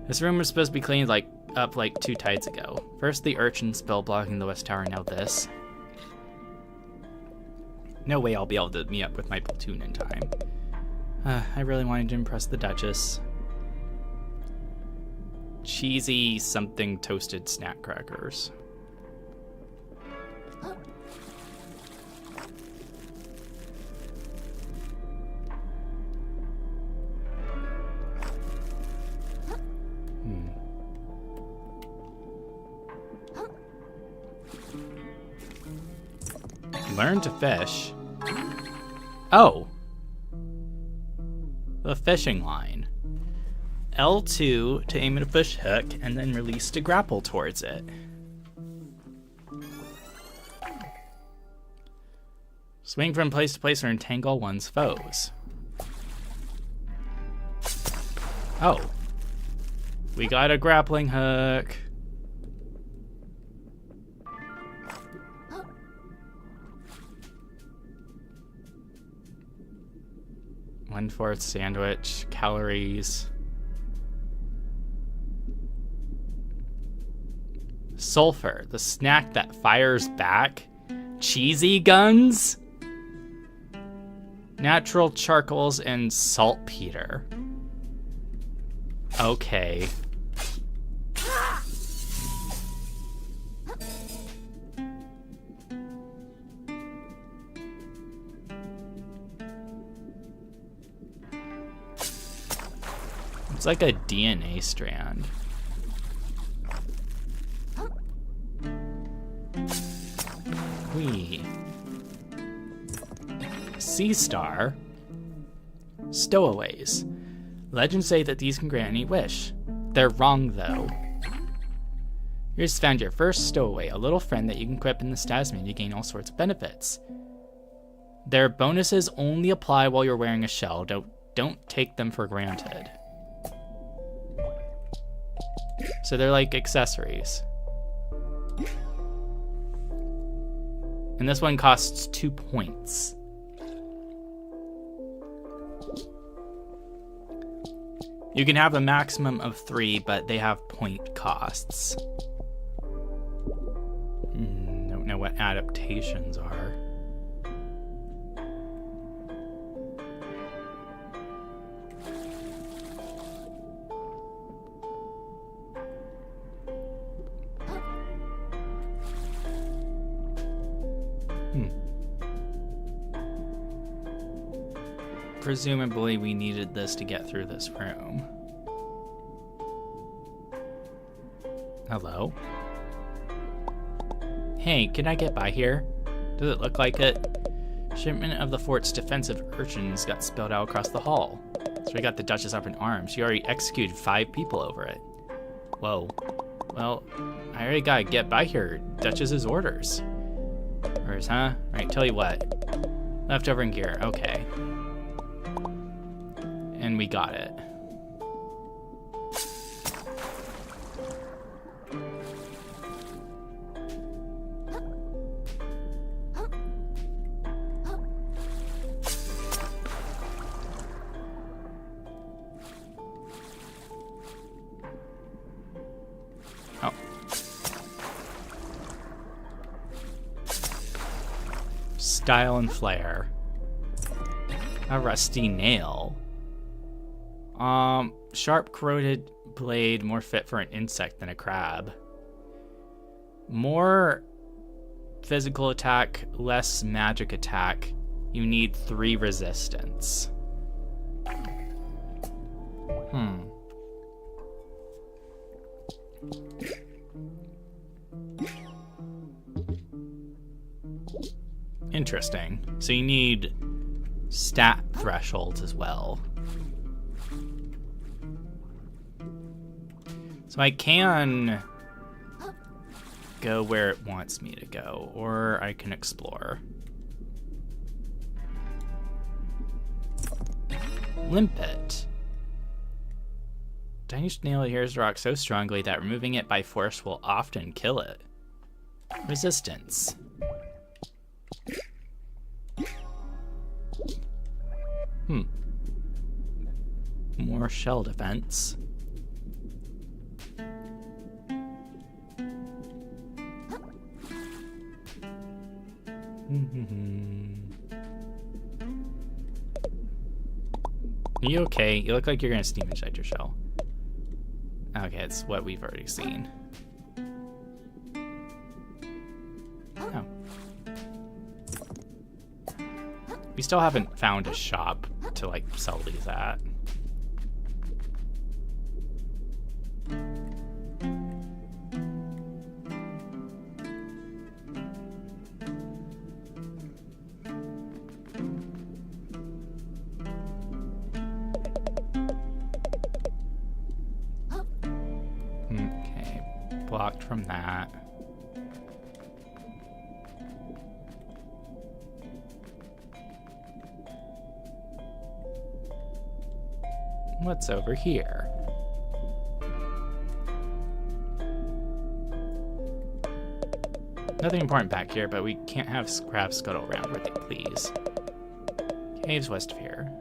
This room was supposed to be cleaned up 2 tides ago. First the urchin spell blocking the west tower, now this. No way I'll be able to meet up with my platoon in time. I really wanted to impress the Duchess. Cheesy something toasted snack crackers. Learn to fish. Oh. The fishing line. L2 to aim at a fish hook and then release to grapple towards it. Swing from place to place or entangle one's foes. Oh. We got a grappling hook. One-fourth sandwich, calories. Sulfur, the snack that fires back. Cheesy guns. Natural charcoals and saltpeter. Okay. It's like a DNA strand. Whee. Sea Star. Stowaways. Legends say that these can grant any wish. They're wrong, though. You just found your first stowaway, a little friend that you can equip in the status menu to gain all sorts of benefits. Their bonuses only apply while you're wearing a shell. Don't take them for granted. So they're like accessories. And this one costs 2 points. You can have a maximum of 3, but they have point costs. Don't know what adaptations are. Presumably we needed this to get through this room. Hello? Hey, can I get by here? Does it look like it? Shipment of the fort's defensive urchins got spilled out across the hall. So we got the Duchess up in arms. She already executed 5 people over it. Whoa. Well, I already gotta get by here. Duchess's orders. Orders, huh? Alright, tell you what. Leftover in gear. Okay. And we got it. Oh. Style and flair. A rusty nail. Sharp corroded blade, more fit for an insect than a crab. More physical attack, less magic attack. You need 3 resistance. Interesting. So you need stat thresholds as well. So I can go where it wants me to go, or I can explore. Limpet. Tiny snail adheres to rock so strongly that removing it by force will often kill it. Resistance. More shell defense. Are you okay? You look like you're gonna steam inside your shell. Okay, it's what we've already seen. Oh. We still haven't found a shop to, like, sell these at. Okay, blocked from that. What's over here? Nothing important back here, but we can't have crabs scuttle around where they please. Caves west of here.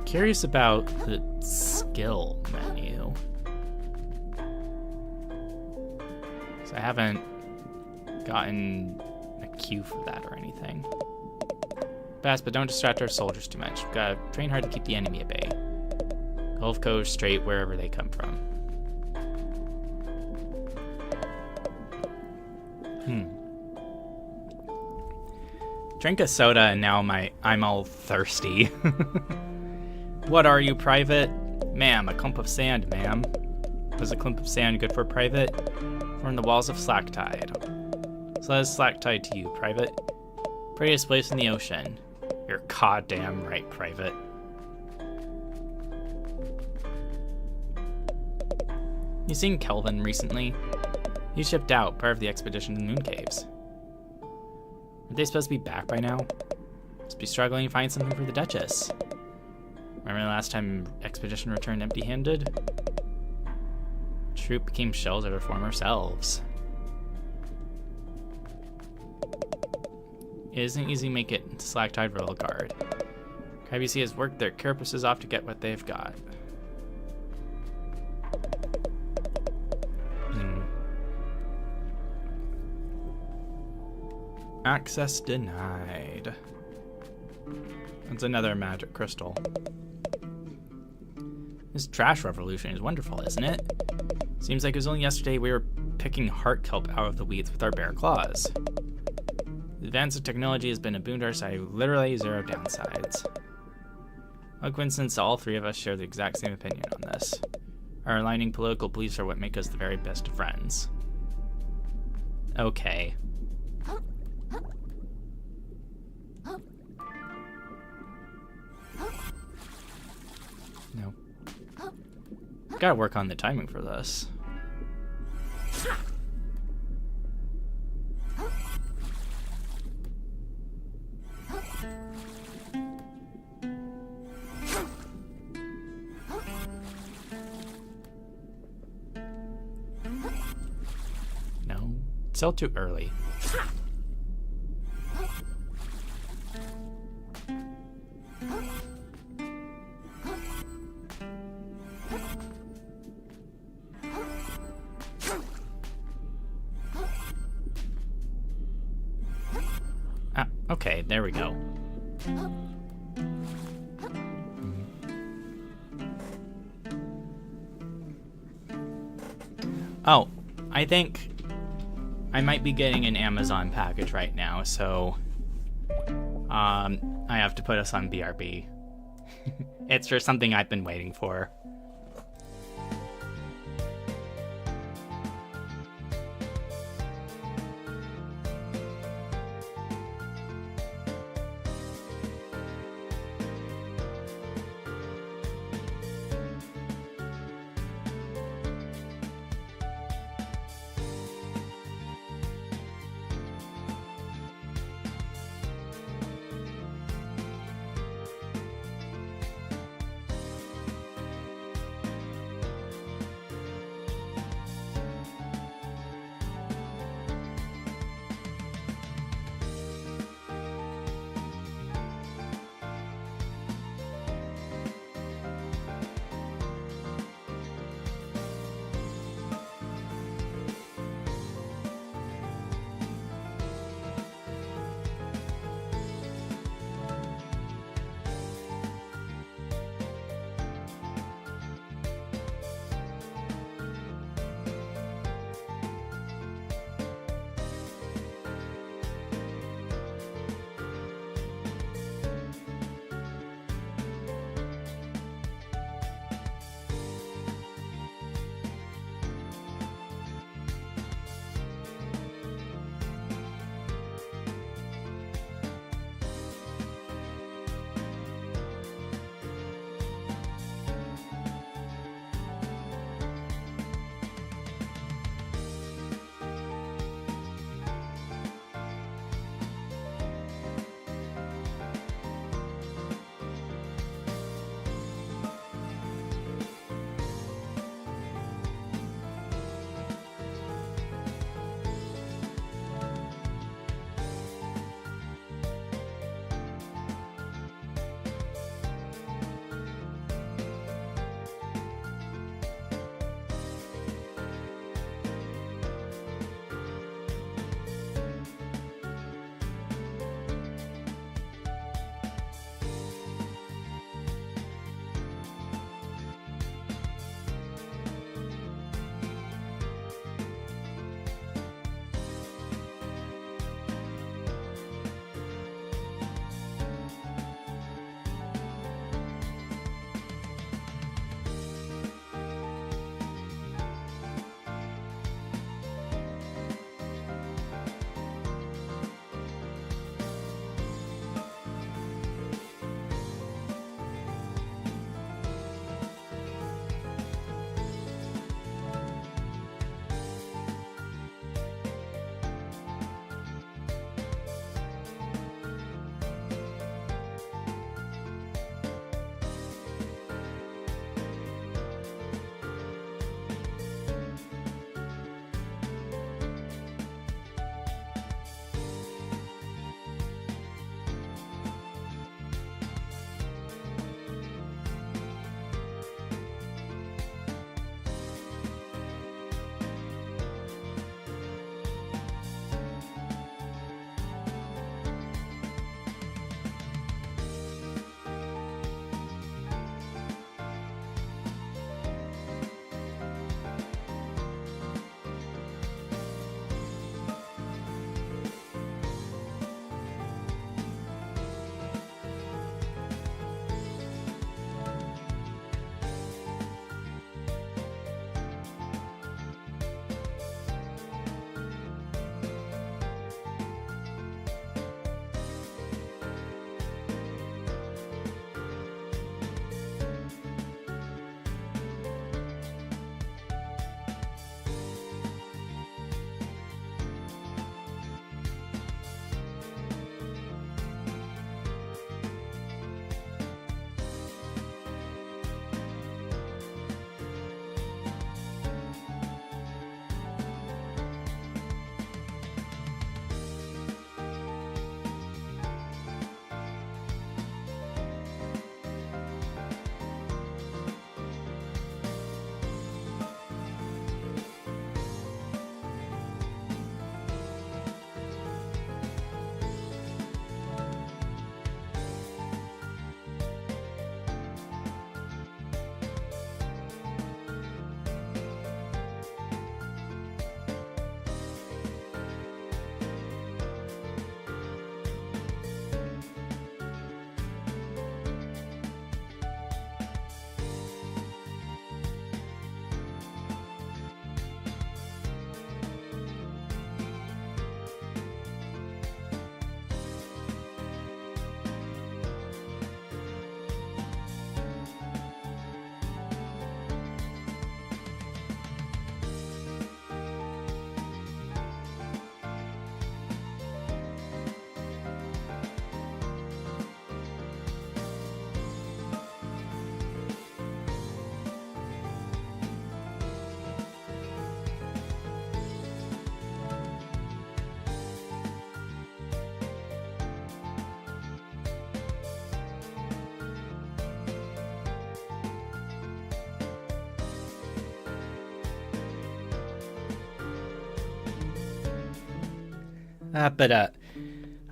Curious about the skill menu. So I haven't gotten a cue for that or anything. Fast, but don't distract our soldiers too much. We've gotta train hard to keep the enemy at bay. Gulf Coast straight wherever they come from. Drink a soda and now I'm all thirsty. What are you, private? Ma'am, a clump of sand, ma'am. Was a clump of sand good for private? From the walls of Slacktide. So that is Slacktide to you, private. Prettiest place in the ocean. You're goddamn right, private. You seen Kelvin recently? He shipped out, part of the expedition to the Moon Caves. Aren't they supposed to be back by now? Must be struggling to find something for the Duchess. Remember the last time expedition returned empty-handed? Troop became shells of their former selves. It isn't easy to make it into Slacktide Royal Guard. KBC has worked their carapaces off to get what they've got. Access denied. That's another magic crystal. This trash revolution is wonderful, isn't it? Seems like it was only yesterday we were picking heart kelp out of the weeds with our bare claws. The advance of technology has been a boon to our side, literally zero downsides. Well, coincidence, all three of us share the exact same opinion on this. Our aligning political beliefs are what make us the very best of friends. Okay. No. Gotta work on the timing for this. No, it's still too early. Okay, there we go. Oh, I think I might be getting an Amazon package right now, so I have to put us on BRB. It's for something I've been waiting for.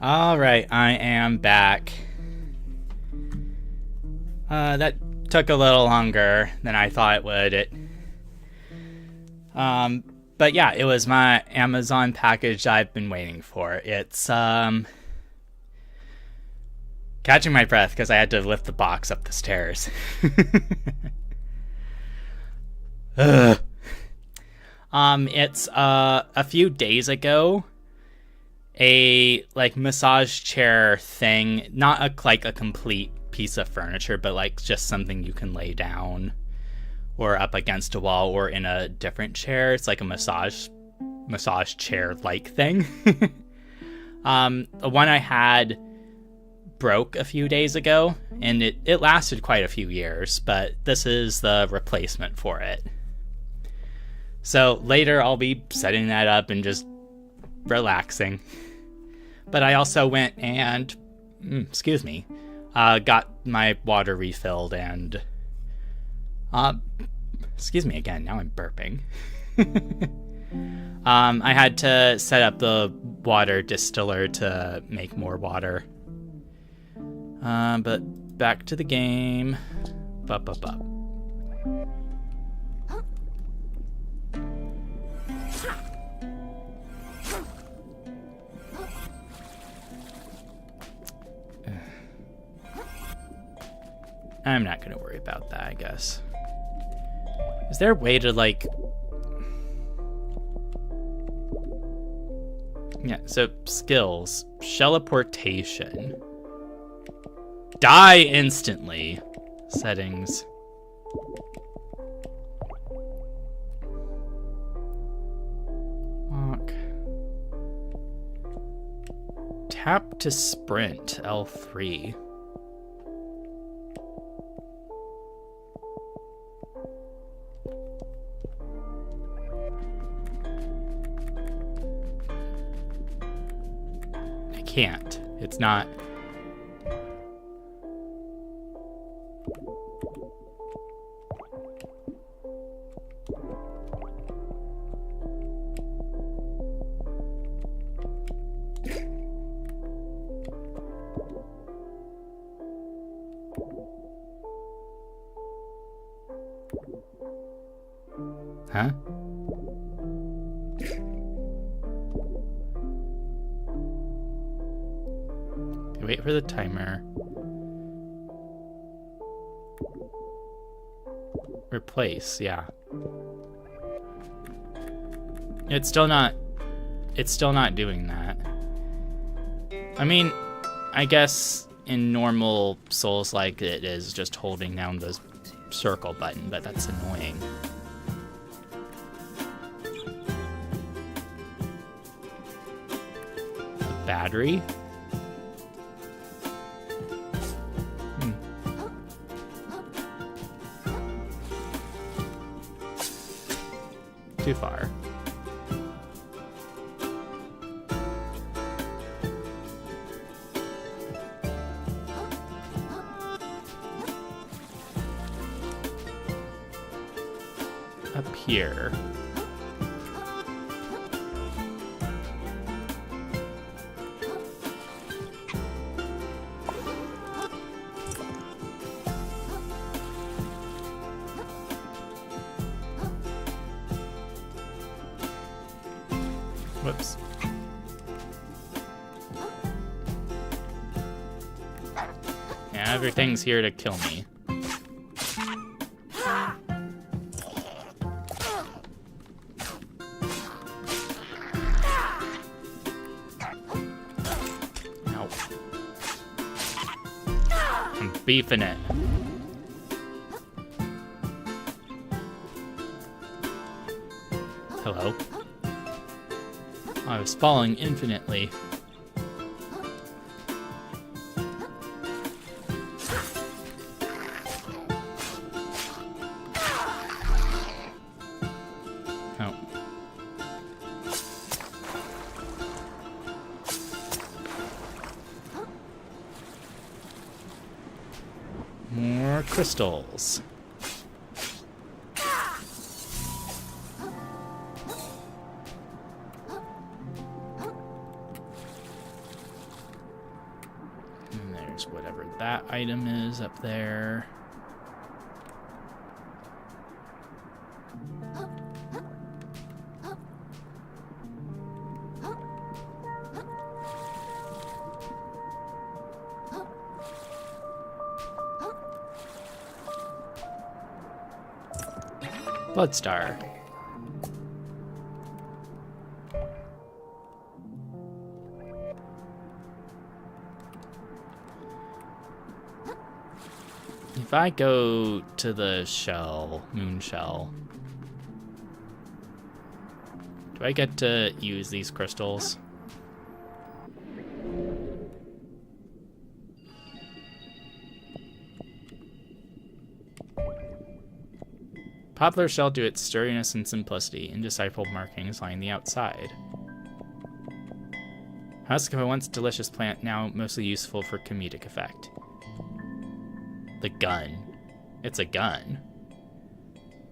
Alright, I am back. That took a little longer than I thought it would. But yeah, it was my Amazon package I've been waiting for. It's, catching my breath because I had to lift the box up the stairs. Ugh. It's, a few days ago, a, like, massage chair thing, not a complete piece of furniture, but, like, just something you can lay down or up against a wall or in a different chair. It's like a massage chair-like thing. The one I had broke a few days ago, and it lasted quite a few years, but this is the replacement for it. So later I'll be setting that up and just relaxing. But I also went and, got my water refilled and, excuse me again, now I'm burping. I had to set up the water distiller to make more water. But back to the game. I'm not gonna worry about that, I guess. Is there a way to, like... Yeah, so skills. Teleportation. Die instantly. Settings. Walk. Tap to sprint, L3. Can't. It's not. Huh? Wait for the timer. Replace, yeah. It's still not doing that. I mean, I guess in normal Souls like it is just holding down the circle button, but that's annoying. A battery? Too far. Up here. Whoops. Yeah, everything's here to kill me. Nope. I'm beefing it. Hello. I was falling infinitely. Oh. More crystals. There's whatever that item is up there. Bloodstar. If I go to the shell, moon shell, do I get to use these crystals? Poplar shell due its sturdiness and simplicity. Indecipherable markings line the outside. Husk of a once delicious plant, now mostly useful for comedic effect. The gun. It's a gun.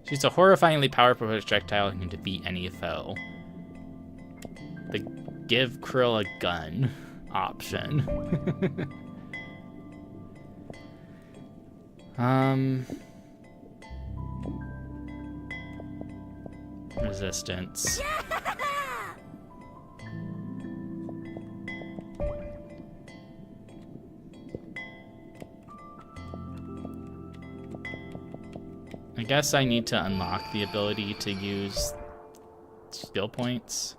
Shoots a horrifyingly powerful projectile and can defeat any foe. The give Krill a gun option. Resistance. I guess I need to unlock the ability to use skill points.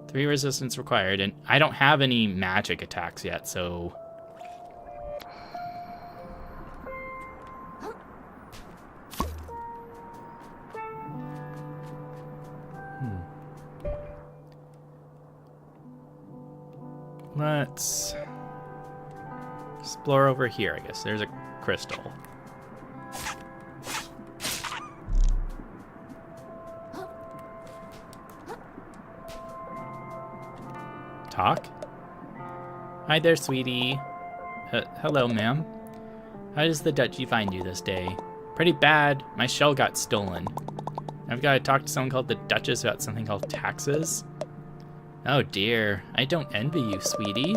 Three resistance required, and I don't have any magic attacks yet, so... Let's explore over here, I guess. There's a crystal. Talk? Hi there, sweetie. Hello, ma'am. How does the Dutchie find you this day? Pretty bad. My shell got stolen. I've got to talk to someone called the Duchess about something called taxes. Oh dear, I don't envy you, sweetie.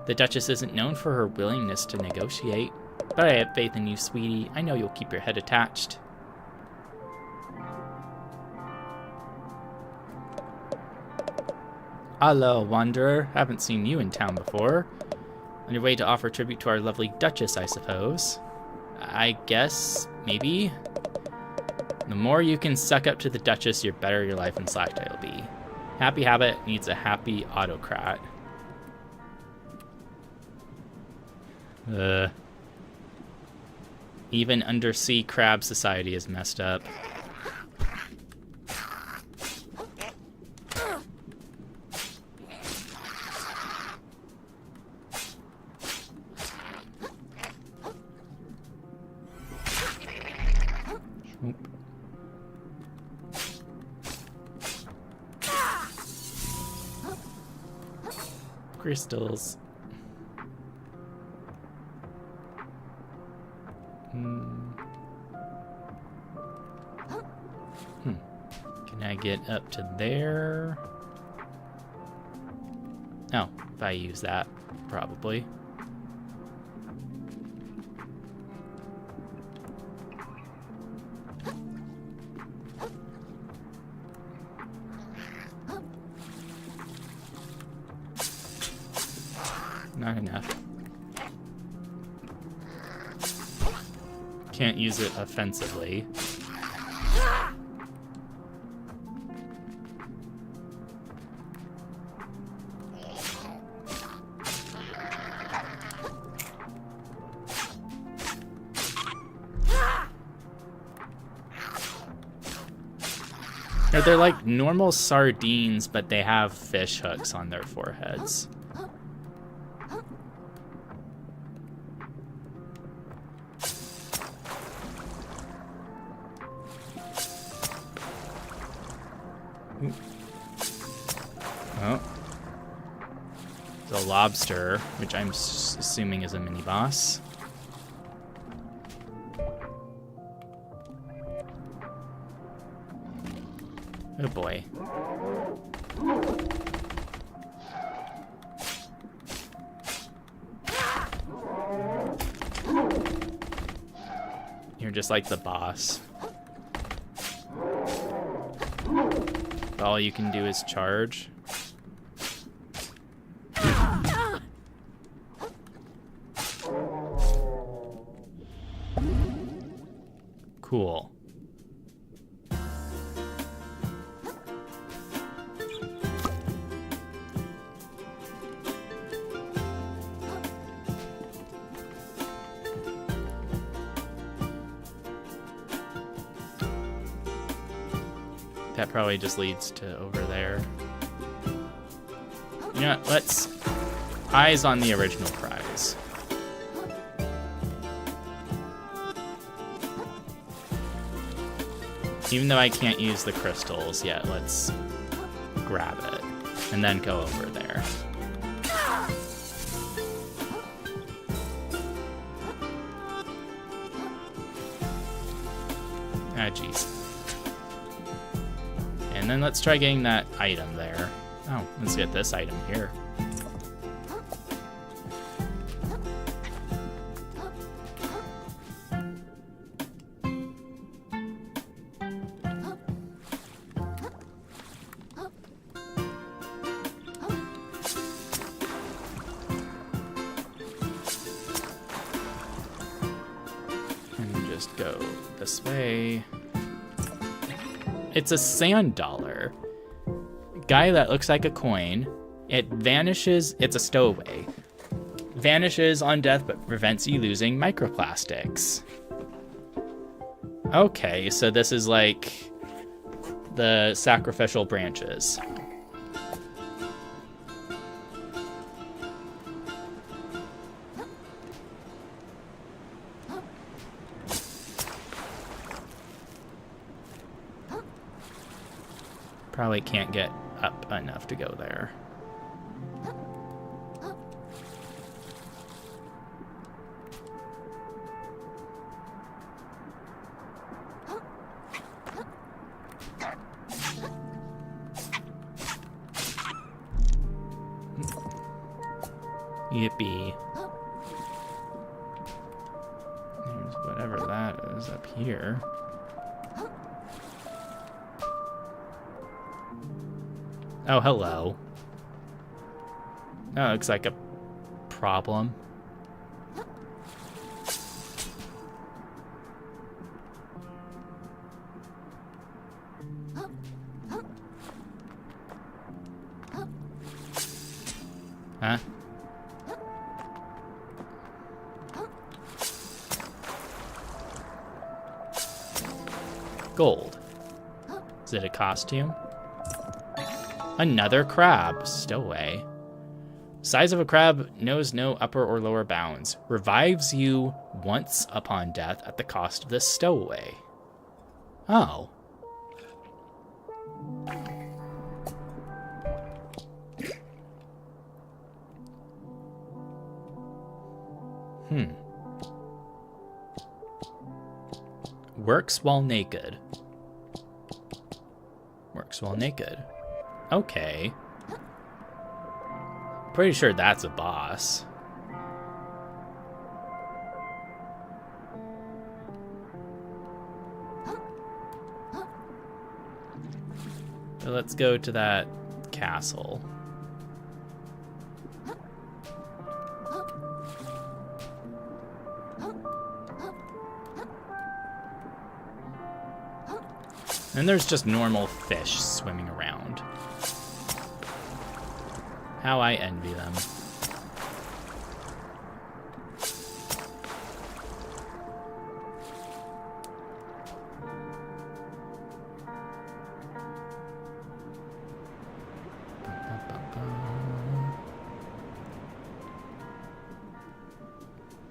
The Duchess isn't known for her willingness to negotiate, but I have faith in you, sweetie. I know you'll keep your head attached. Hello, wanderer. Haven't seen you in town before. On your way to offer tribute to our lovely Duchess, I suppose. I guess, maybe? The more you can suck up to the Duchess, the better your life in Slacktide will be. Happy habit needs a happy autocrat. Even undersea crab society is messed up. Crystals. Can I get up to there? Oh, if I use that, probably. Not enough. Can't use it offensively. They're like normal sardines, but they have fish hooks on their foreheads. Oh. The lobster, which I'm assuming is a mini-boss. Oh boy. You're just like the boss. All you can do is charge. Cool. That probably just leads to over there. You know what? Let's eyes on the original prize. Even though I can't use the crystals yet, let's grab it and then go over there. Ah, jeez. And then let's try getting that item there. Oh, let's get this item here. And just go this way. It's a sand dollar. Guy that looks like a coin. It vanishes. It's a stowaway. Vanishes on death but prevents you losing microplastics. Okay, so this is like the sacrificial branches. Probably can't get up enough to go there. Yippee. There's whatever that is up here. Oh, hello. That looks like a problem. Huh? Gold. Is it a costume? Another crab. Stowaway. Size of a crab knows no upper or lower bounds. Revives you once upon death at the cost of the stowaway. Oh. Works while naked. Works while naked. Okay. Pretty sure that's a boss. So let's go to that castle. And there's just normal fish swimming around. How I envy them.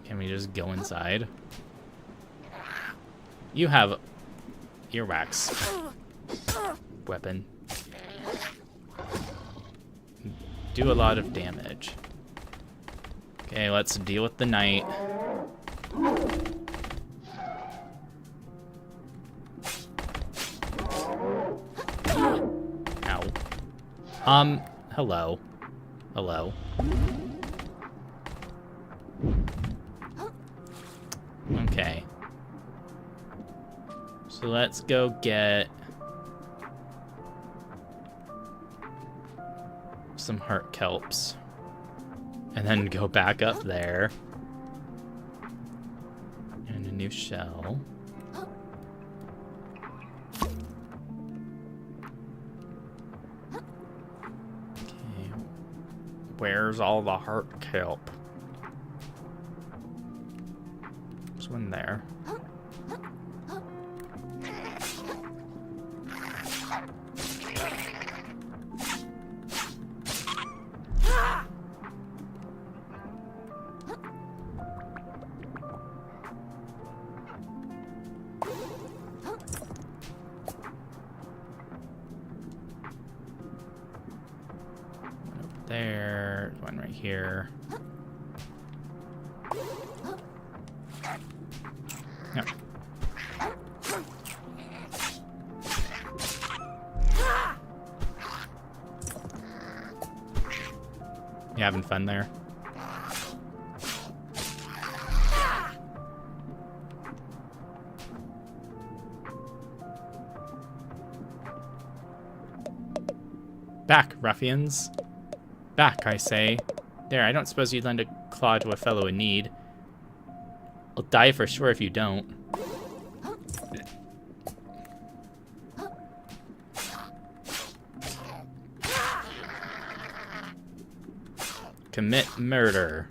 Can we just go inside? You have earwax weapon. Do a lot of damage. Okay, let's deal with the knight. Hello. Hello. Okay. So let's go get some heart kelps. And then go back up there. And a new shell. Okay. Where's all the heart kelp? There's one there. There, one right here. No. You having fun there? Back, ruffians. Back, I say. There, I don't suppose you'd lend a claw to a fellow in need. I'll die for sure if you don't. Commit murder.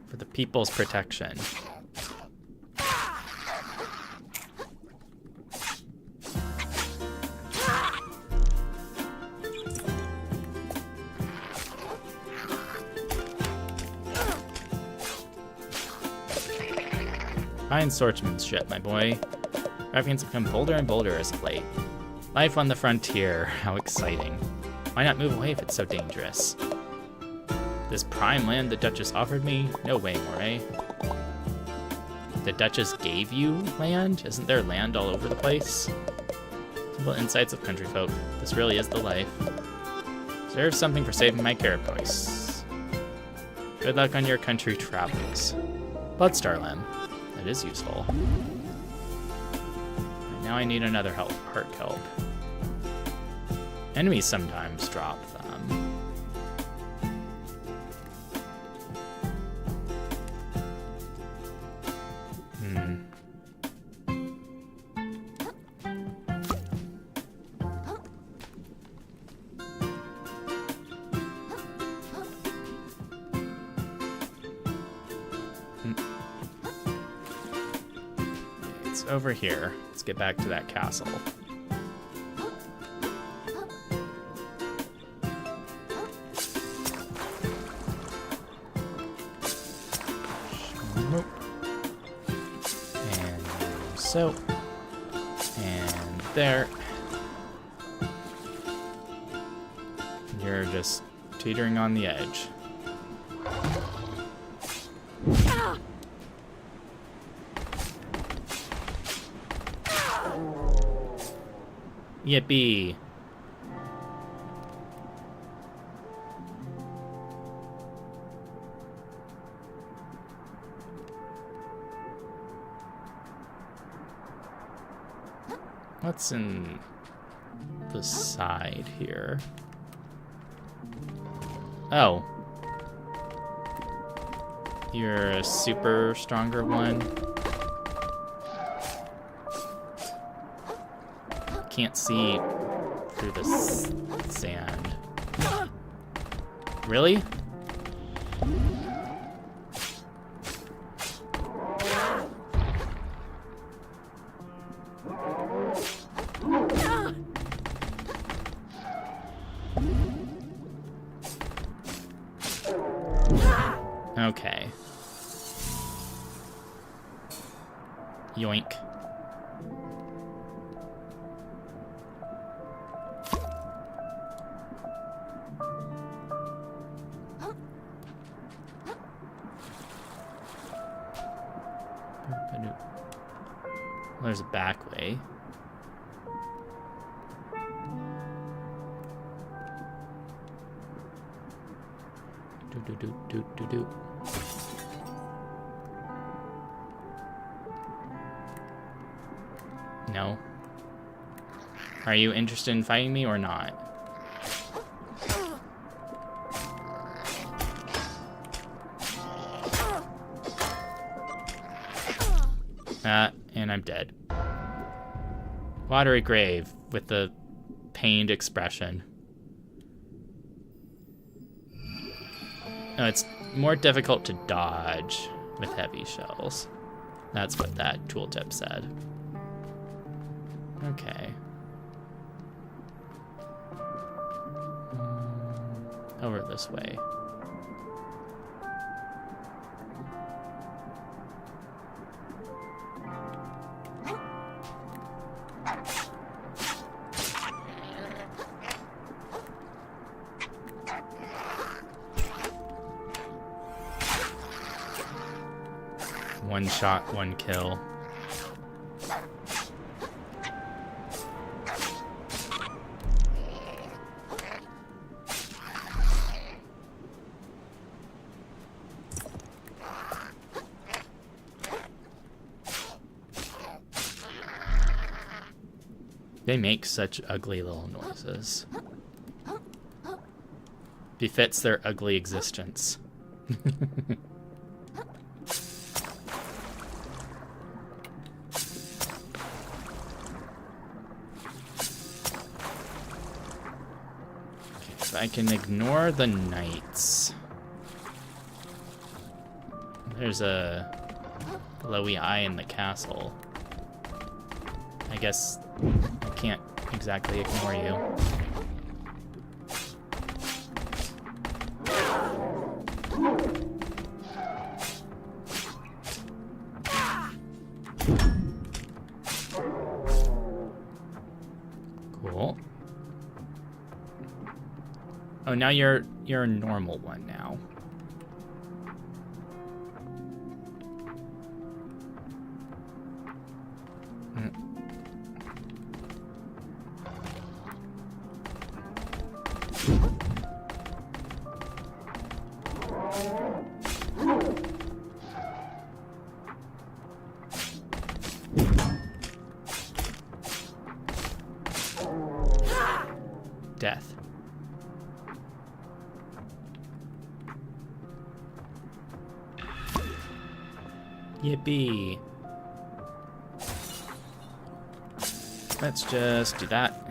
For the people's protection. Fine swordsmanship, my boy. Ruffians have become bolder and bolder as of late. Life on the frontier, how exciting. Why not move away if it's so dangerous? This prime land the Duchess offered me? No way, Moray. The Duchess gave you land? Isn't there land all over the place? Simple insights of country folk. This really is the life. Serve something for saving my carapace. Good luck on your country travels. Bloodstar limb. That is useful. And now I need another heart kelp. Enemies sometimes drop them. It's over here. Let's get back to that castle. Nope. And so. And there. You're just teetering on the edge. Yippee. What's in the side here? Oh. You're a super stronger one. Can't see through the sand. Really? Okay. Yoink. There's a back way. No. Are you interested in fighting me or not? And I'm dead. Watery grave with the pained expression. No, it's more difficult to dodge with heavy shells. That's what that tooltip said. Okay. Over this way. One shot, one kill. They make such ugly little noises. Befits their ugly existence. I can ignore the knights. There's a glowy eye in the castle. I guess I can't exactly ignore you. Cool. Oh, now you're a normal one now. Death. Yippee. Let's just do that.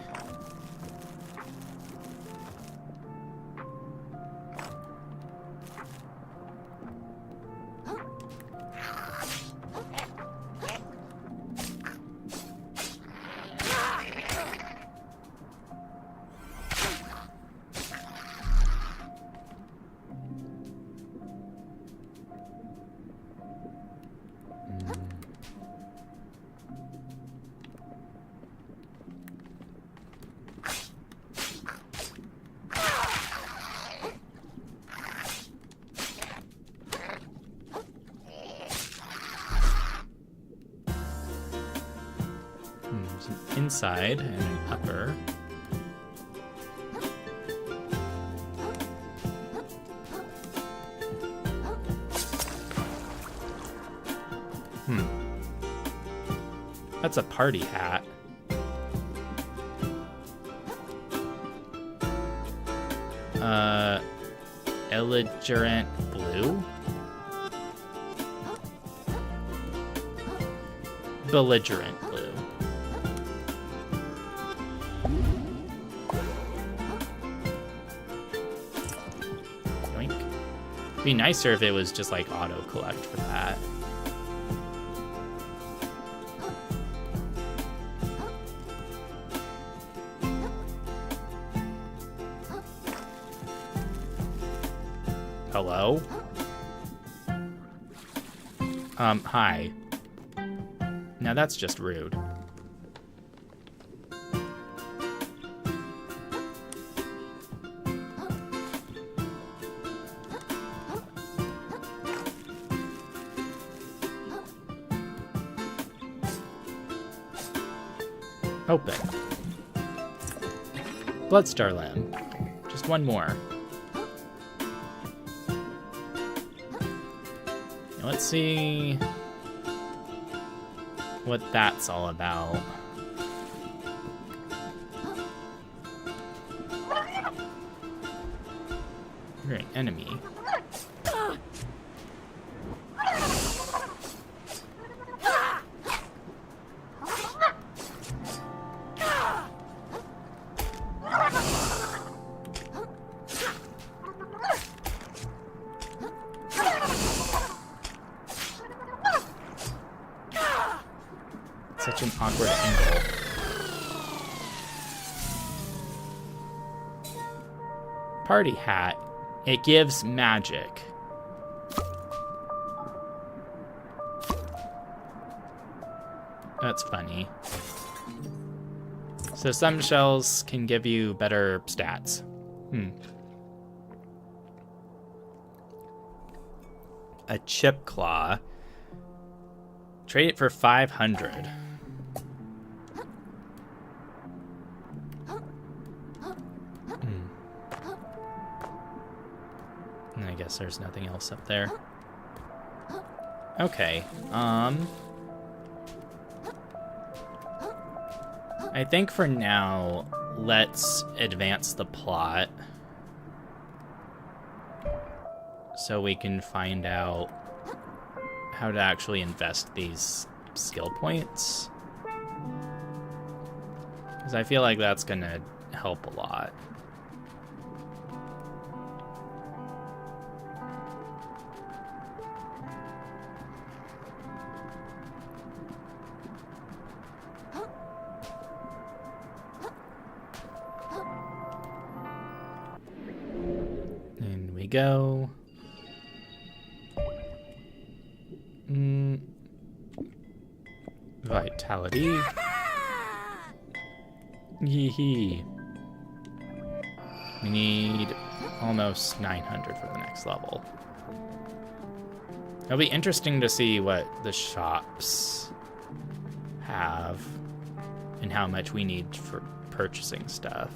Inside and an upper. That's a party hat. Belligerent blue? Belligerent blue. Yoink. It'd be nicer if it was just like auto collect for that. Hello? Hi. Now that's just rude. Open. Bloodstar limb. Just one more. let's see what that's all about. You're an enemy. Such an awkward angle. Party hat. It gives magic. That's funny. So some shells can give you better stats. A chip claw. Trade it for 500. I guess there's nothing else up there. Okay, I think for now, let's advance the plot so we can find out how to actually invest these skill points. Because I feel like that's gonna help a lot. Go. Vitality. Yee. We need almost 900 for the next level. It'll be interesting to see what the shops have and how much we need for purchasing stuff.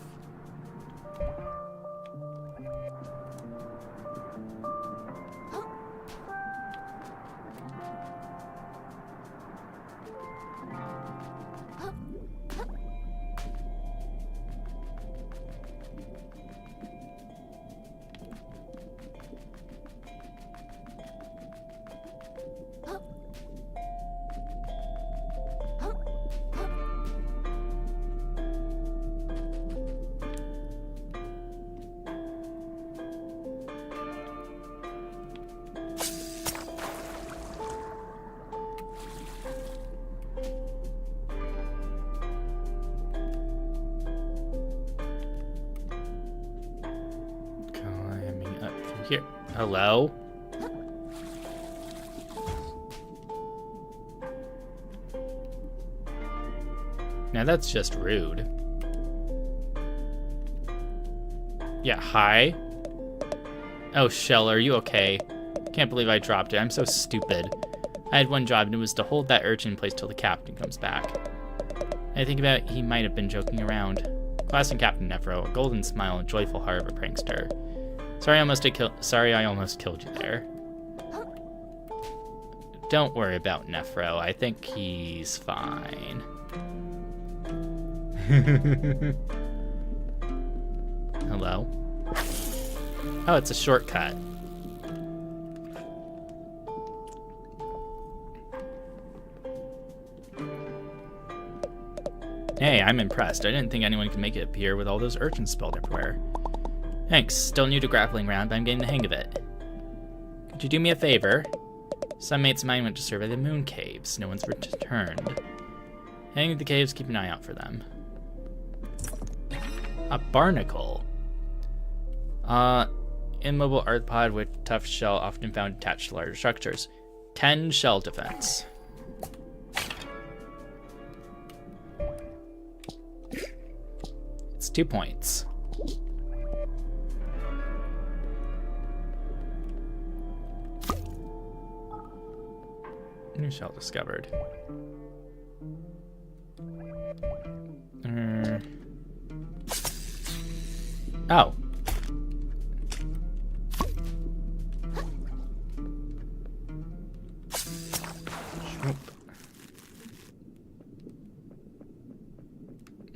Here. Hello? Now that's just rude. Yeah, hi? Oh, Shell, are you okay? Can't believe I dropped it. I'm so stupid. I had one job, and it was to hold that urchin in place till the captain comes back. I think about it, he might have been joking around. Classic Captain Nephro, a golden smile and joyful heart of a prankster. Sorry I almost killed you there. Don't worry about Nephro. I think he's fine. Hello? Oh, it's a shortcut. Hey, I'm impressed. I didn't think anyone could make it appear with all those urchins spilled everywhere. Thanks. Still new to grappling round, but I'm getting the hang of it. Could you do me a favor? Some mates of mine went to survey the moon caves. No one's returned. Heading to the caves, keep an eye out for them. A barnacle. Immobile arthropod with tough shell often found attached to larger structures. 10 shell defense. It's 2 points. New shell discovered. Oh.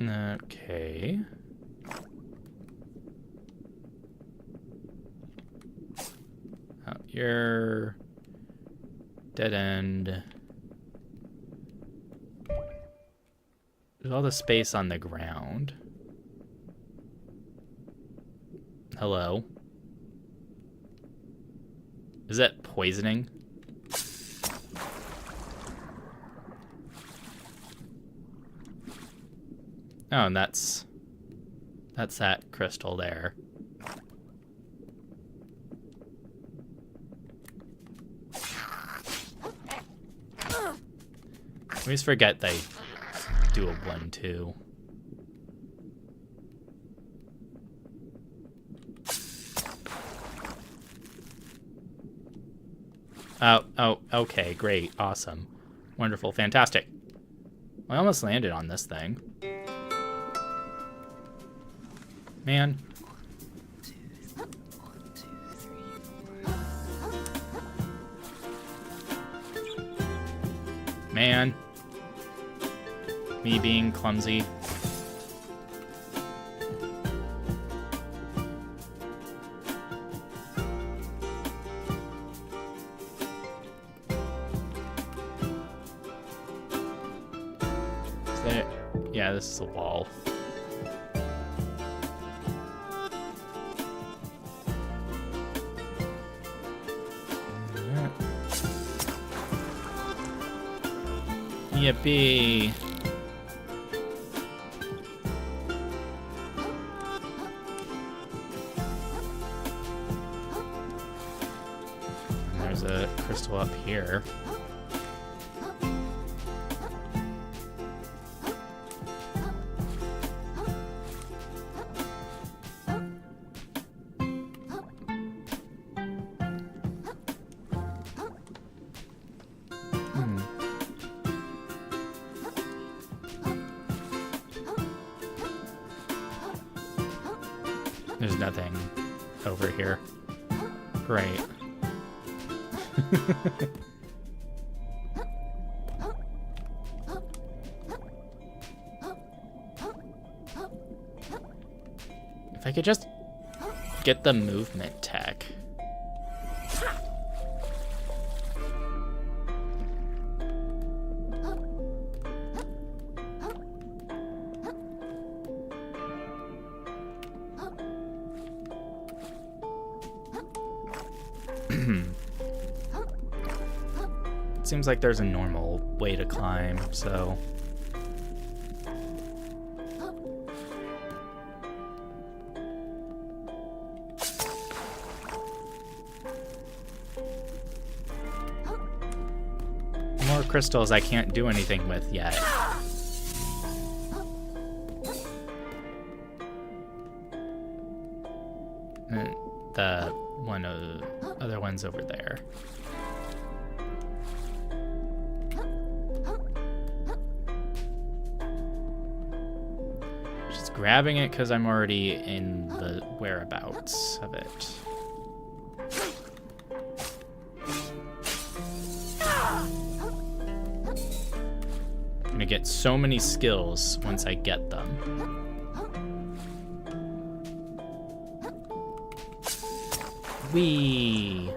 Okay. Oh, you're dead end. There's all the space on the ground. Hello? Is that poisoning? Oh, and that's that crystal there. I always forget they do a 1-2. Oh, okay, great, awesome. Wonderful, fantastic. I almost landed on this thing. Man. Man. Me being clumsy. Is that it? Yeah, this is a wall. Yippee. And there's a crystal up here. There's nothing over here. Great. If I could just get the movement tech. Seems like there's a normal way to climb, so... More crystals I can't do anything with yet. And the one of the other one's over there. Grabbing it because I'm already in the whereabouts of it. I'm gonna get so many skills once I get them. Whee!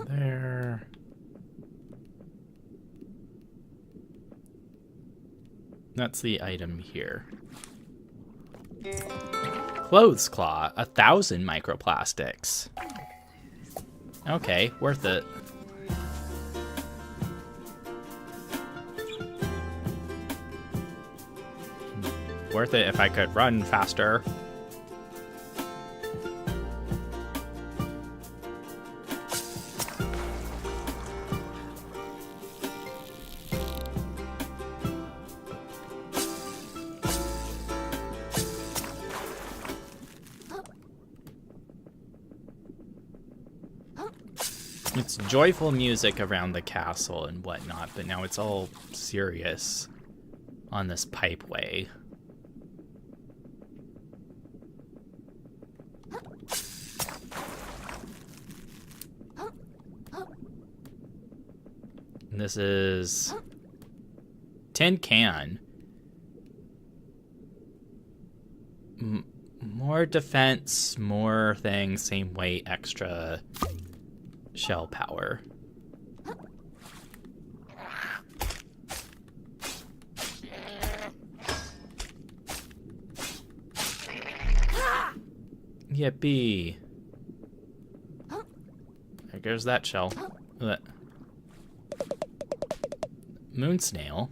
There. That's the item here. Clothes claw, 1,000 microplastics. Okay, worth it. Worth it if I could run faster. It's joyful music around the castle and whatnot, but now it's all serious on this pipeway. And this is tin can. More defense, more things, same weight, extra shell power. Yippee. There goes that shell. Moon snail.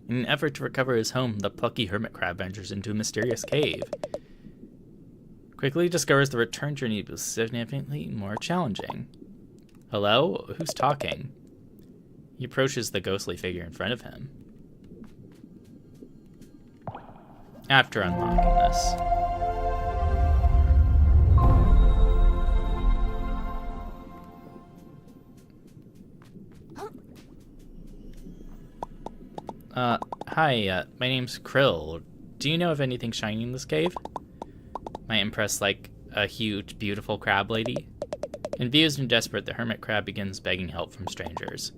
In an effort to recover his home, the plucky hermit crab ventures into a mysterious cave. Quickly discovers the return journey was significantly more challenging. Hello? Who's talking? He approaches the ghostly figure in front of him. After unlocking this. Hi, my name's Krill. Do you know of anything shiny in this cave? Might impress like a huge, beautiful crab lady? Confused and desperate, the hermit crab begins begging help from strangers.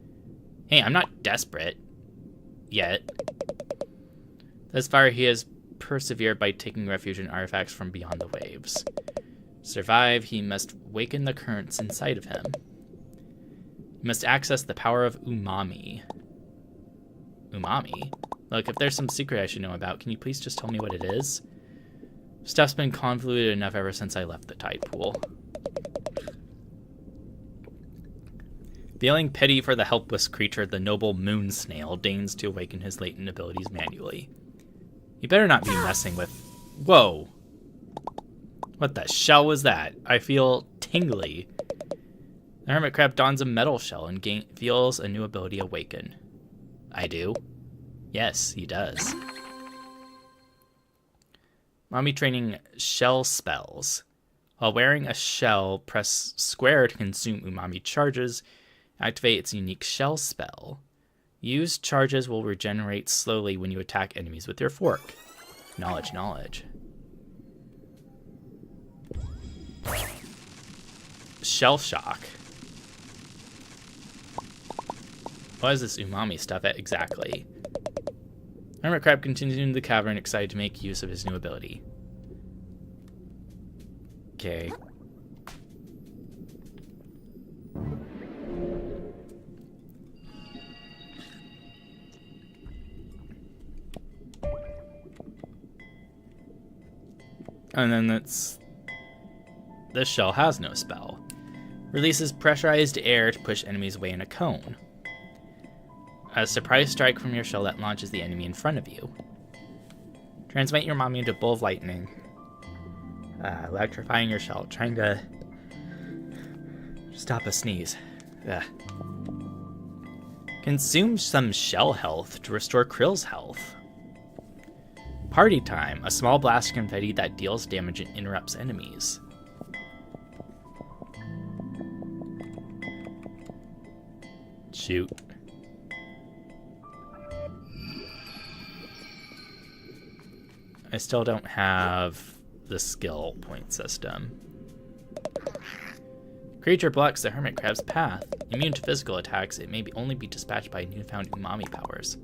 Hey, I'm not desperate. Yet. Thus far, he has persevered by taking refuge in artifacts from beyond the waves. To survive, he must waken the currents inside of him. He must access the power of umami. Umami? Look, if there's some secret I should know about, can you please just tell me what it is? Stuff's been convoluted enough ever since I left the tide pool. Feeling pity for the helpless creature, the noble moon snail deigns to awaken his latent abilities manually. You better not be messing with... Whoa! What the shell was that? I feel tingly. The hermit crab dons a metal shell and feels a new ability awaken. I do? Yes, he does. Mommy training shell spells. While wearing a shell, press square to consume umami charges. Activate its unique shell spell. Used charges will regenerate slowly when you attack enemies with your fork. Knowledge, knowledge. Shell shock. What is this umami stuff exactly? Hermit crab continues into the cavern, excited to make use of his new ability. Okay. And then this shell has no spell. Releases pressurized air to push enemies away in a cone. A surprise strike from your shell that launches the enemy in front of you. Transmit your mommy into a bolt of lightning. Electrifying your shell, trying to stop a sneeze. Consume some shell health to restore Krill's health. Party time, a small blast of confetti that deals damage and interrupts enemies. Shoot. I still don't have the skill point system. Creature blocks the hermit crab's path. Immune to physical attacks, it may only be dispatched by newfound umami powers.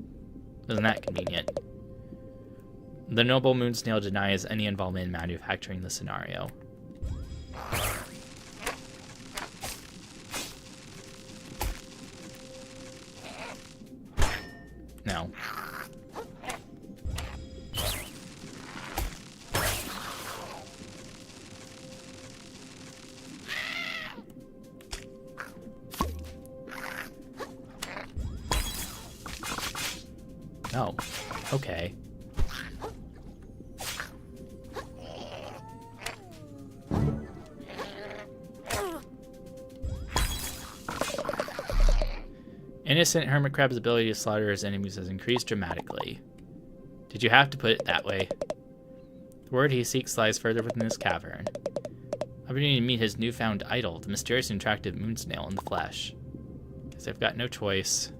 Isn't that convenient? The noble moon snail denies any involvement in manufacturing the scenario. No. Oh, okay. Innocent hermit crab's ability to slaughter his enemies has increased dramatically. Did you have to put it that way? The word he seeks lies further within this cavern. Opportunity to meet his newfound idol, the mysterious and attractive moon snail in the flesh. Guess I've got no choice.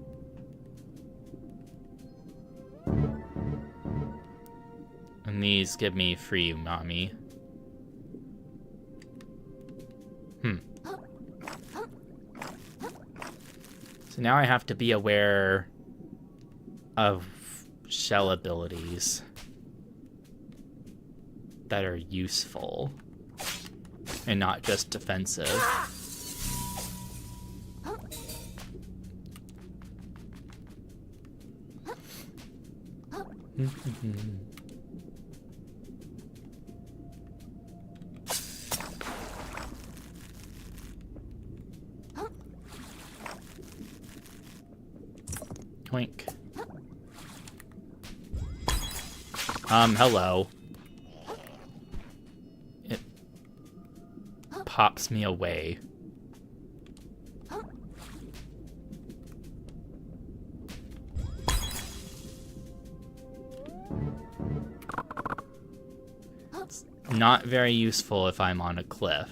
And these give me free umami. So now I have to be aware of shell abilities that are useful and not just defensive. Twink. Hello. It pops me away. It's not very useful if I'm on a cliff.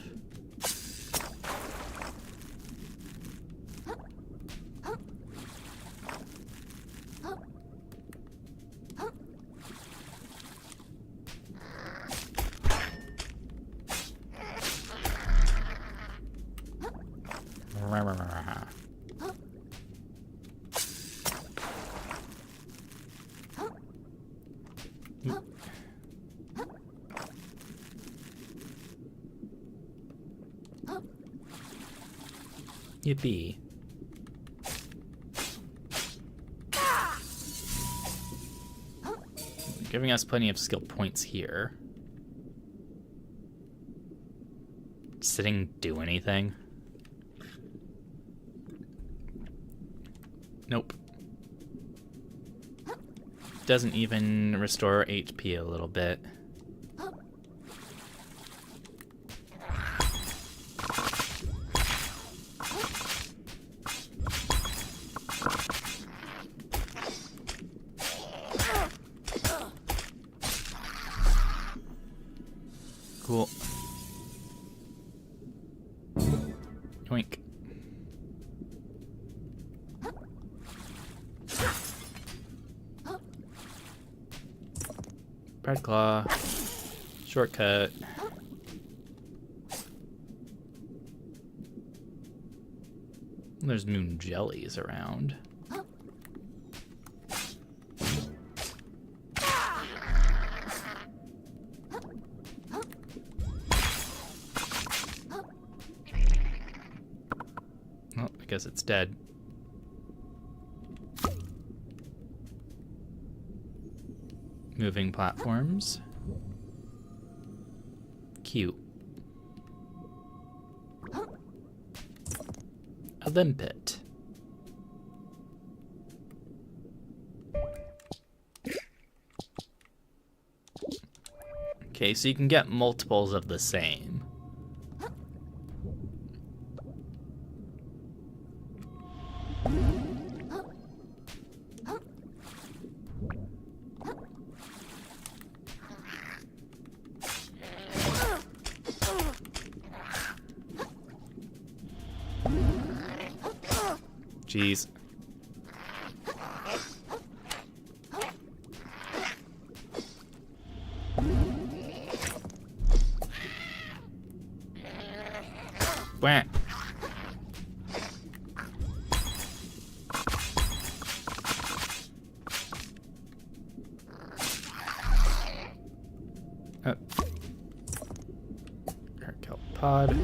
Yippee. Giving us plenty of skill points here. Sitting do anything? Nope. Doesn't even restore HP a little bit. Cool. Yoink. Bread claw. Shortcut. There's moon jellies around. Oh, I guess it's dead. Moving platforms. Cute. A limpet. Okay, so you can get multiples of the same. Jeez. Wah. Kelp pod.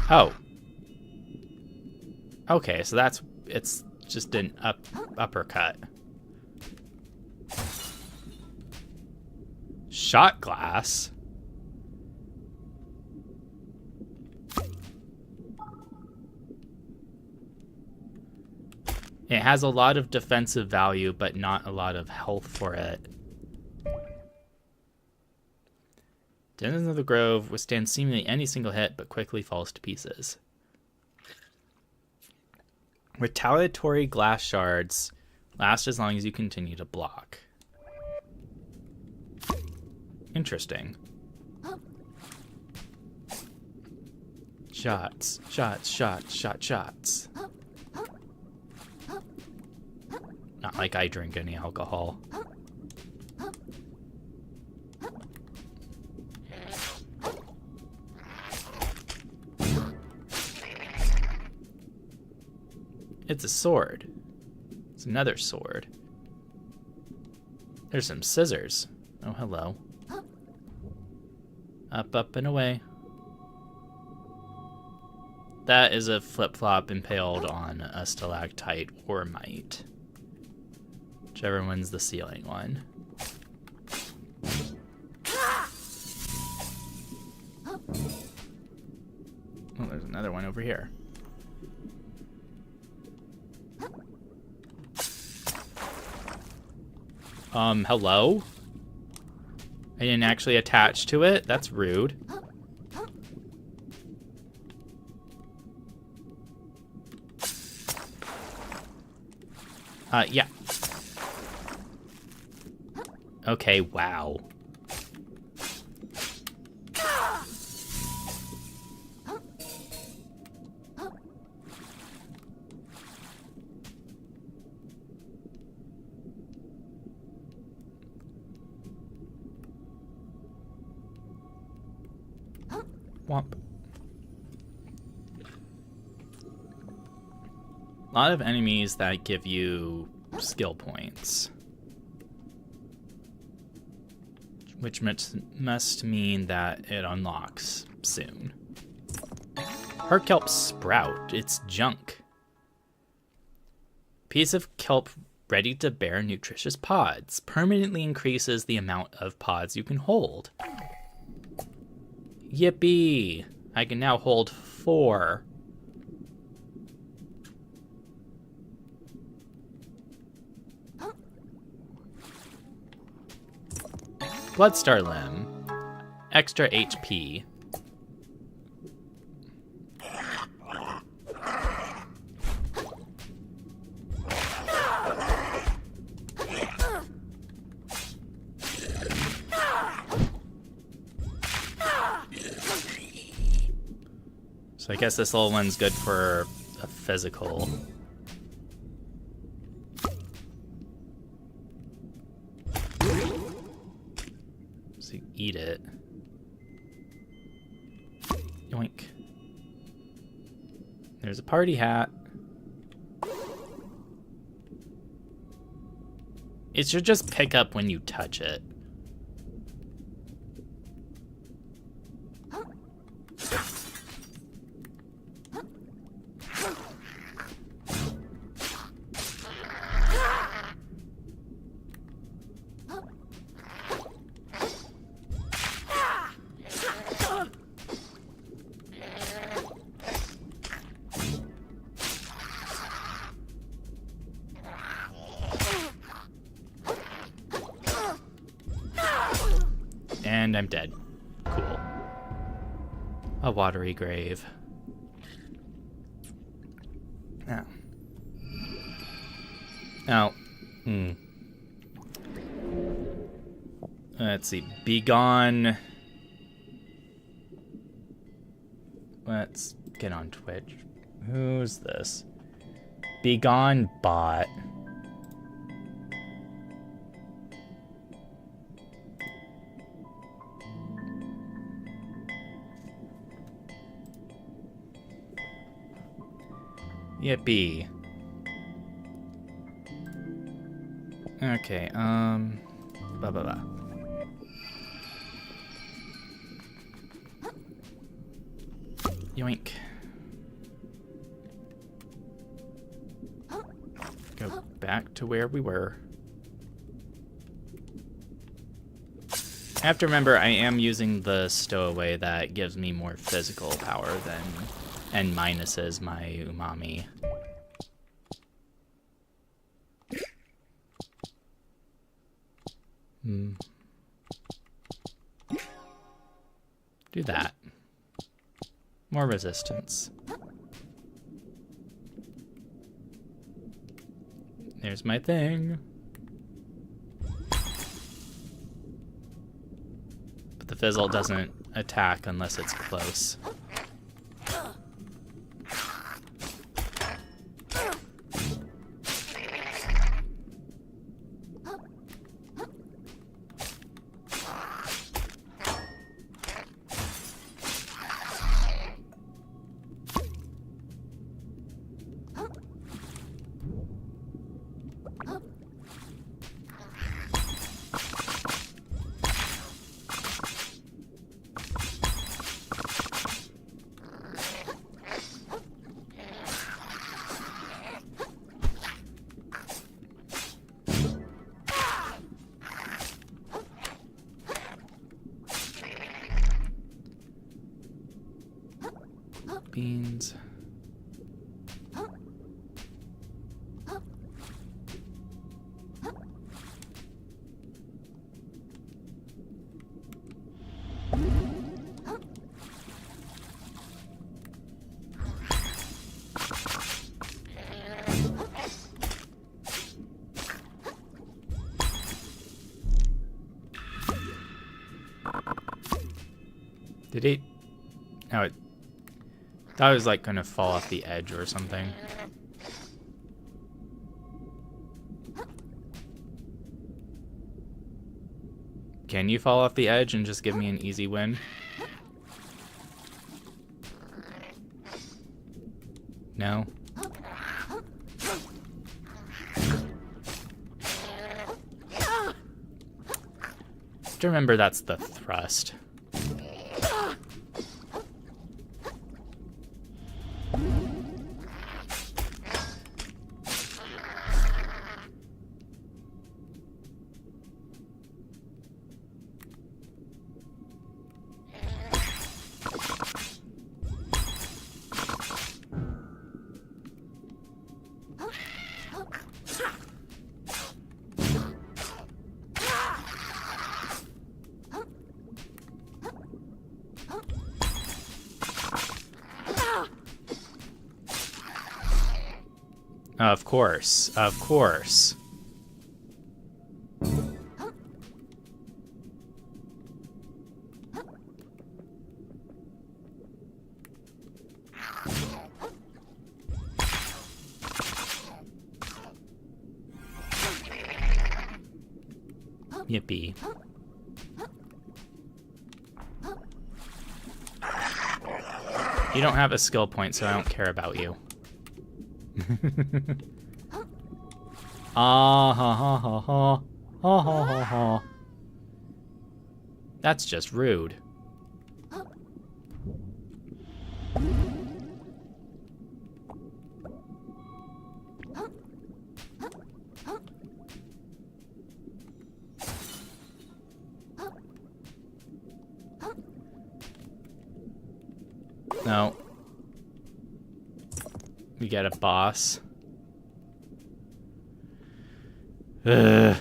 Oh. Okay, so it's just an uppercut. Shot glass? It has a lot of defensive value, but not a lot of health for it. Denizens of the Grove withstand seemingly any single hit, but quickly falls to pieces. Retaliatory glass shards Last as long as you continue to block. Interesting. Shots, shots, shots, shots. Not like I drink any alcohol. It's a sword. It's another sword. There's some scissors. Oh, hello. Up, up, and away. That is a flip-flop impaled on a stalactite or mite. Whichever one's the ceiling one. Oh, there's another one over here. Hello? I didn't actually attach to it? That's rude. Yeah. Okay, wow. Womp. A lot of enemies that give you skill points. Which must mean that it unlocks soon. Heart kelp sprout. It's junk. Piece of kelp ready to bear nutritious pods. Permanently increases the amount of pods you can hold. Yippee! I can now hold 4. Bloodstar Limb. Extra HP. So I guess this little one's good for a physical. So you eat it. Yoink. There's a party hat. It should just pick up when you touch it. And I'm dead. Cool. A watery grave. Now. Now. Let's see. Begone. Let's get on Twitch. Who's this? Begone bot. Yippee. Okay, blah, blah, blah. Yoink. Go back to where we were. I have to remember I am using the stowaway that gives me more physical power than, and minuses my umami. Do that. More resistance. There's my thing. But the fizzle doesn't attack unless it's close. Beans. Did he? Oh, it. Thought it was like gonna fall off the edge or something. Can you fall off the edge and just give me an easy win? No? Just remember that's the thrust. Of course, of course. Yippee. You don't have a skill point, so I don't care about you. Ah ha ha ha ha ha ha ha ha. That's just rude. No. We get a boss. Ugh.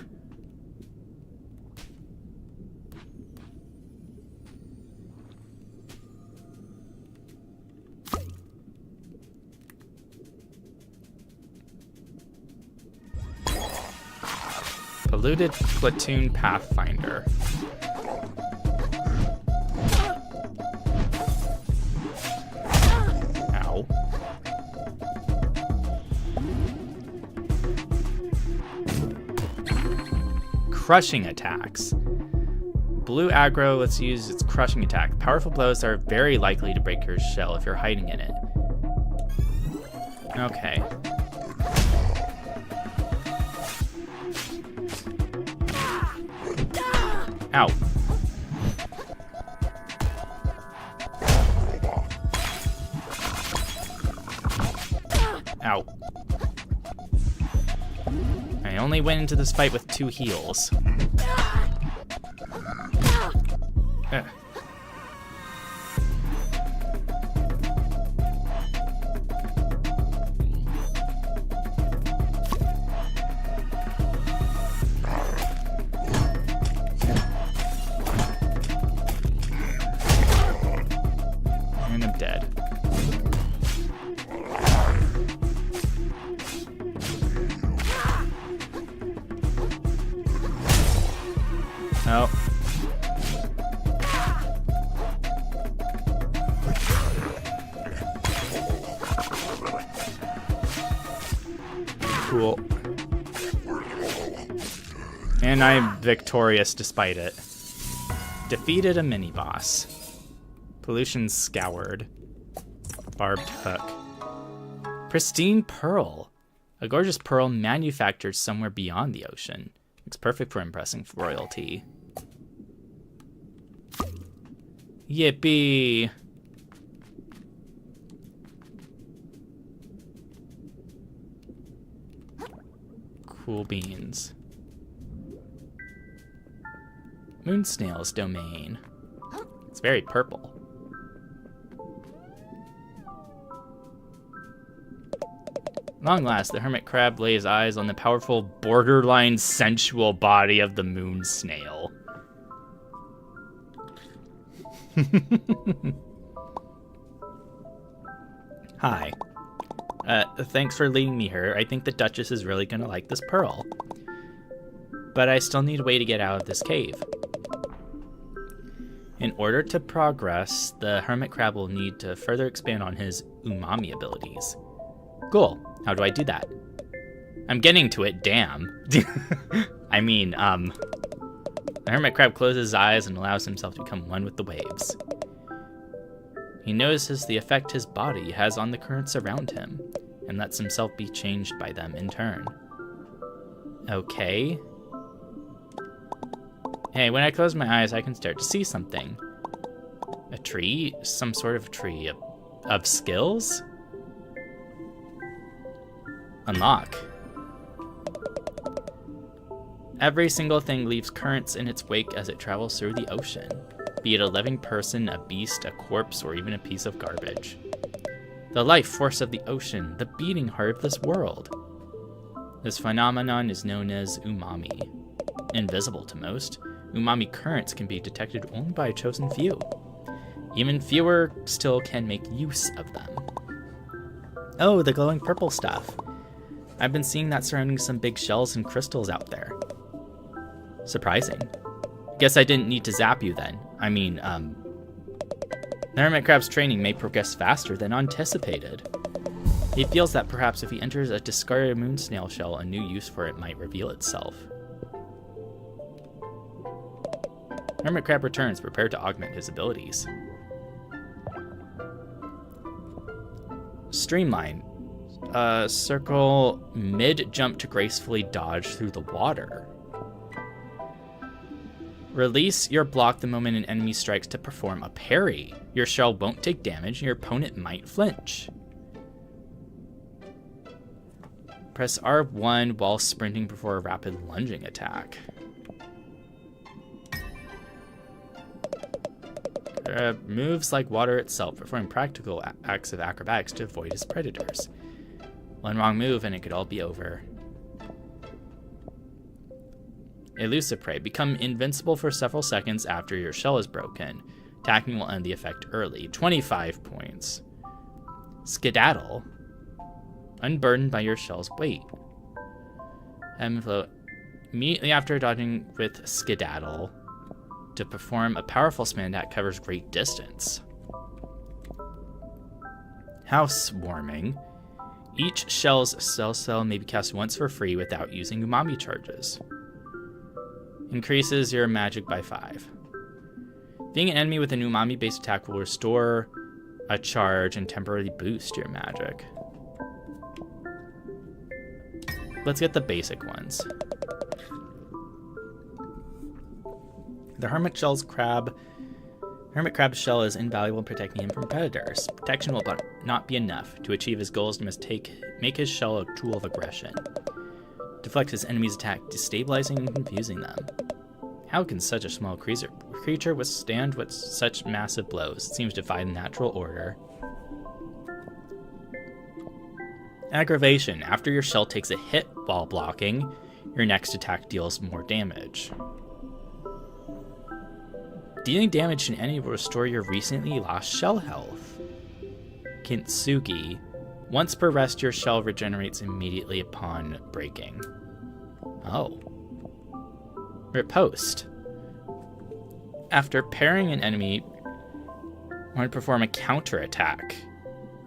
Polluted Platoon Pathfinder. Ow. Crushing attacks. Blue aggro lets you use its crushing attack. Powerful blows are very likely to break your shell if you're hiding in it. Okay. Ow. Ow. I only went into this fight with 2 heals. Ugh. And I'm dead. Oh. Cool. And I'm victorious despite it. Defeated a mini-boss. Pollution scoured. Barbed hook. Pristine pearl. A gorgeous pearl manufactured somewhere beyond the ocean. Looks perfect for impressing royalty. Yippee! Cool beans. Moon snail's domain. It's very purple. Long last, the hermit crab lays eyes on the powerful, borderline sensual body of the moon snail. Hi. Thanks for leading me here. I think the Duchess is really gonna like this pearl. But I still need a way to get out of this cave. In order to progress, the hermit crab will need to further expand on his umami abilities. Cool. How do I do that? I'm getting to it, damn. I mean, the hermit crab closes his eyes and allows himself to become one with the waves. He notices the effect his body has on the currents around him, and lets himself be changed by them in turn. Okay. Hey, when I close my eyes, I can start to see something. A tree? Some sort of tree of skills? Unlock. Every single thing leaves currents in its wake as it travels through the ocean, be it a living person, a beast, a corpse, or even a piece of garbage. The life force of the ocean, the beating heart of this world. This phenomenon is known as umami. Invisible to most, umami currents can be detected only by a chosen few. Even fewer still can make use of them. Oh, the glowing purple stuff. I've been seeing that surrounding some big shells and crystals out there. Surprising. Guess I didn't need to zap you then. I mean, the hermit crab's training may progress faster than anticipated. He feels that perhaps if he enters a discarded moon snail shell, a new use for it might reveal itself. Hermit crab returns, prepared to augment his abilities. Streamline. Circle mid-jump to gracefully dodge through the water. Release your block the moment an enemy strikes to perform a parry. Your shell won't take damage, and your opponent might flinch. Press R1 while sprinting before a rapid lunging attack. Moves like water itself, performing practical acts of acrobatics to avoid his predators. One wrong move and it could all be over. Elusive prey. Become invincible for several seconds after your shell is broken. Attacking will end the effect early. 25 points. Skedaddle. Unburdened by your shell's weight. Float. Immediately after dodging with Skedaddle, to perform a powerful spin that covers great distance. Housewarming. Each shell's cell may be cast once for free without using umami charges. Increases your magic by 5. Being an enemy with an umami-based attack will restore a charge and temporarily boost your magic. Let's get the basic ones. The hermit crab's shell is invaluable in protecting him from predators. Protection will not be enough. To achieve his goals, he must make his shell a tool of aggression. Deflect his enemy's attack, destabilizing and confusing them. How can such a small creature withstand with such massive blows? It seems to defy the natural order. Aggravation. After your shell takes a hit while blocking, your next attack deals more damage. Dealing damage to an enemy will restore your recently lost shell health. Kintsugi. Once per rest, your shell regenerates immediately upon breaking. Oh. Riposte. After parrying an enemy, want to perform a counterattack.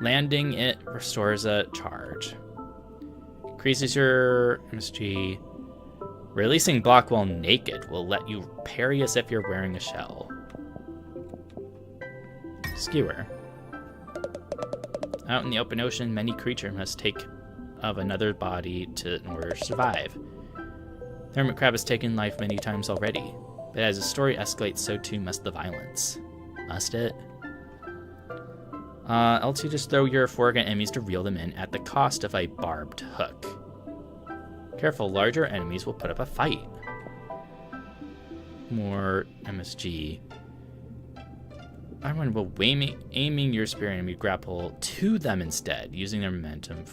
Landing it restores a charge. Increases your MSG. Releasing block while naked will let you parry as if you're wearing a shell. Skewer. Out in the open ocean, many creatures must take of another body in order to survive. The hermit crab has taken life many times already, but as the story escalates, so too must the violence. Must it? Else you just throw your foreground enemies to reel them in at the cost of a barbed hook. Careful, larger enemies will put up a fight. More MSG. Everyone will aiming your spear enemy grapple to them instead, using their momentum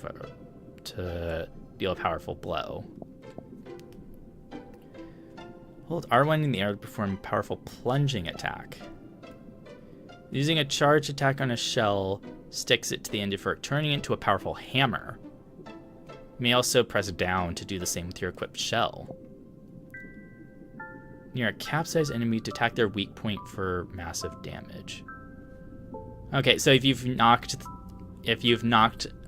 to deal a powerful blow. Hold R1 in the air to perform a powerful plunging attack. Using a charged attack on a shell sticks it to the end of it, turning it into a powerful hammer. You may also press down to do the same with your equipped shell. Near a capsized enemy to attack their weak point for massive damage. Okay, so if you've knocked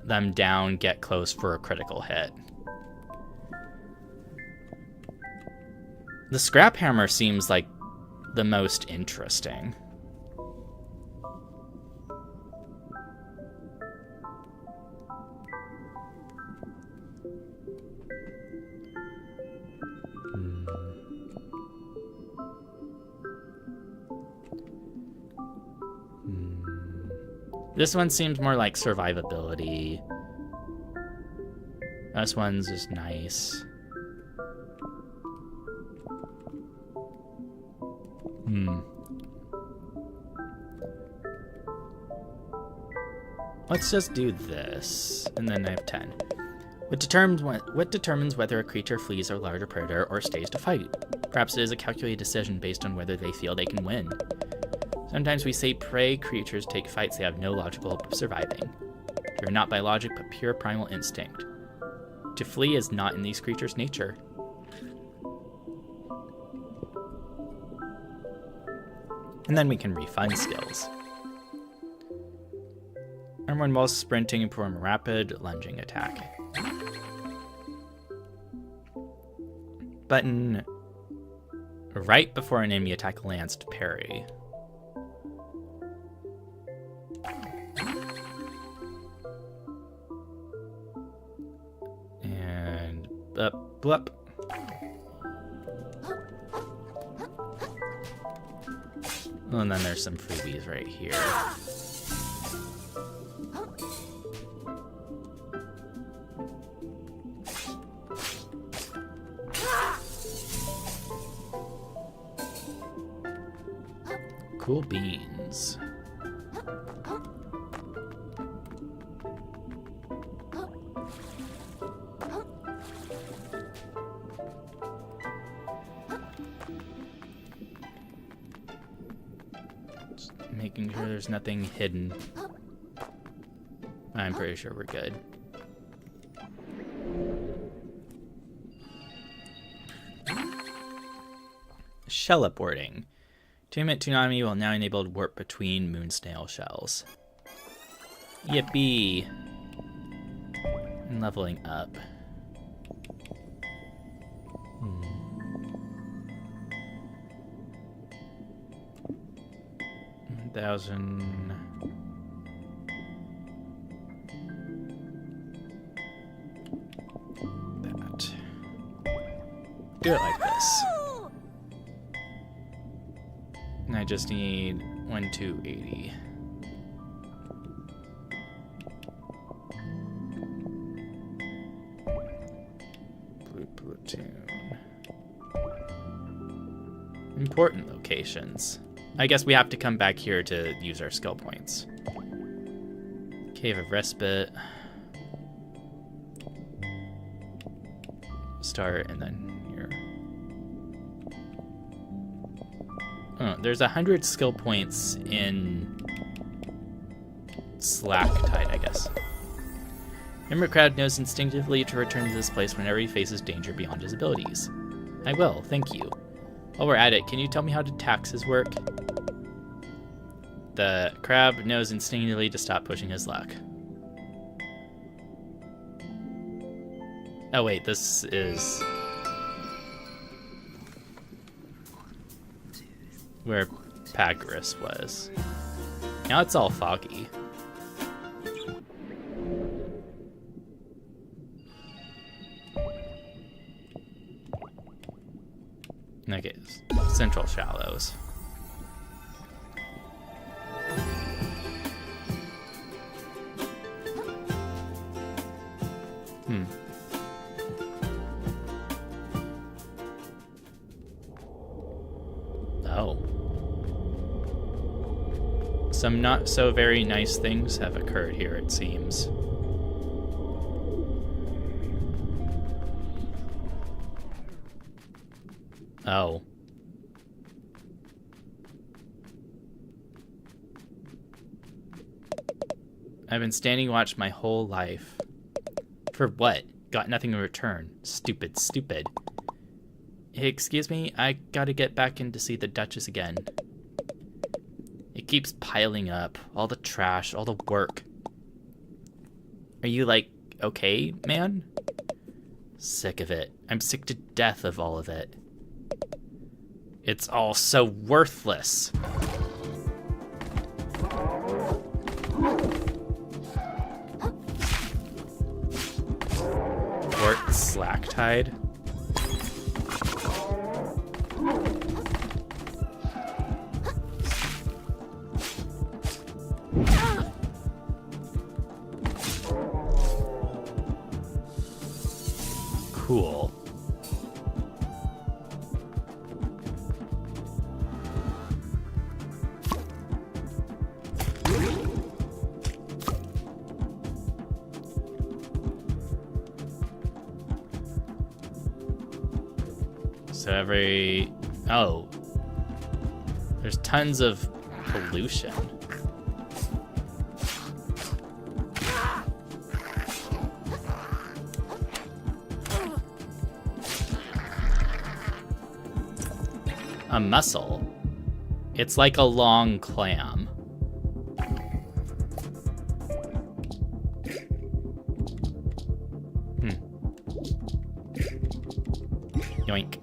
them down, get close for a critical hit. The scrap hammer seems like the most interesting. This one seems more like survivability. This one's just nice. Let's just do this, and then I have 10. What determines whether a creature flees a larger predator or stays to fight? Perhaps it is a calculated decision based on whether they feel they can win. Sometimes we say prey creatures take fights they have no logical hope of surviving. They are not by logic, but pure primal instinct. To flee is not in these creatures' nature. And then we can refine skills. Everyone while sprinting and perform a rapid lunging attack. Button right before an enemy attack lands to parry. And blup. And then there's some freebies right here. Cool beans. Just making sure there's nothing hidden. I'm pretty sure we're good. Shell upboarding. Attunement to enemy will now enable warp between moon snail shells. Yippee! And leveling up. 1,000. That. Do it like this. And I just need 1,280. Blue platoon. Important locations. I guess we have to come back here to use our skill points. Cave of Respite. Start and then here. Oh, there's 100 skill points in Slacktide, I guess. Ember Crowd knows instinctively to return to this place whenever he faces danger beyond his abilities. I will, thank you. While we're at it, can you tell me how taxes work? The crab knows instinctively to stop pushing his luck. Oh wait, this is where Pagris was. Now it's all foggy. Okay, Central Shallows. Oh. Some not so very nice things have occurred here, it seems. Oh. I've been standing watch my whole life. For what? Got nothing in return. Stupid, stupid. Hey, excuse me? I gotta get back in to see the Duchess again. It keeps piling up. All the trash, all the work. Are you, like, okay, man? Sick of it. I'm sick to death of all of it. It's all so worthless. Port Slacktide. Cool. So oh, there's tons of pollution. A mussel. It's like a long clam. Yoink.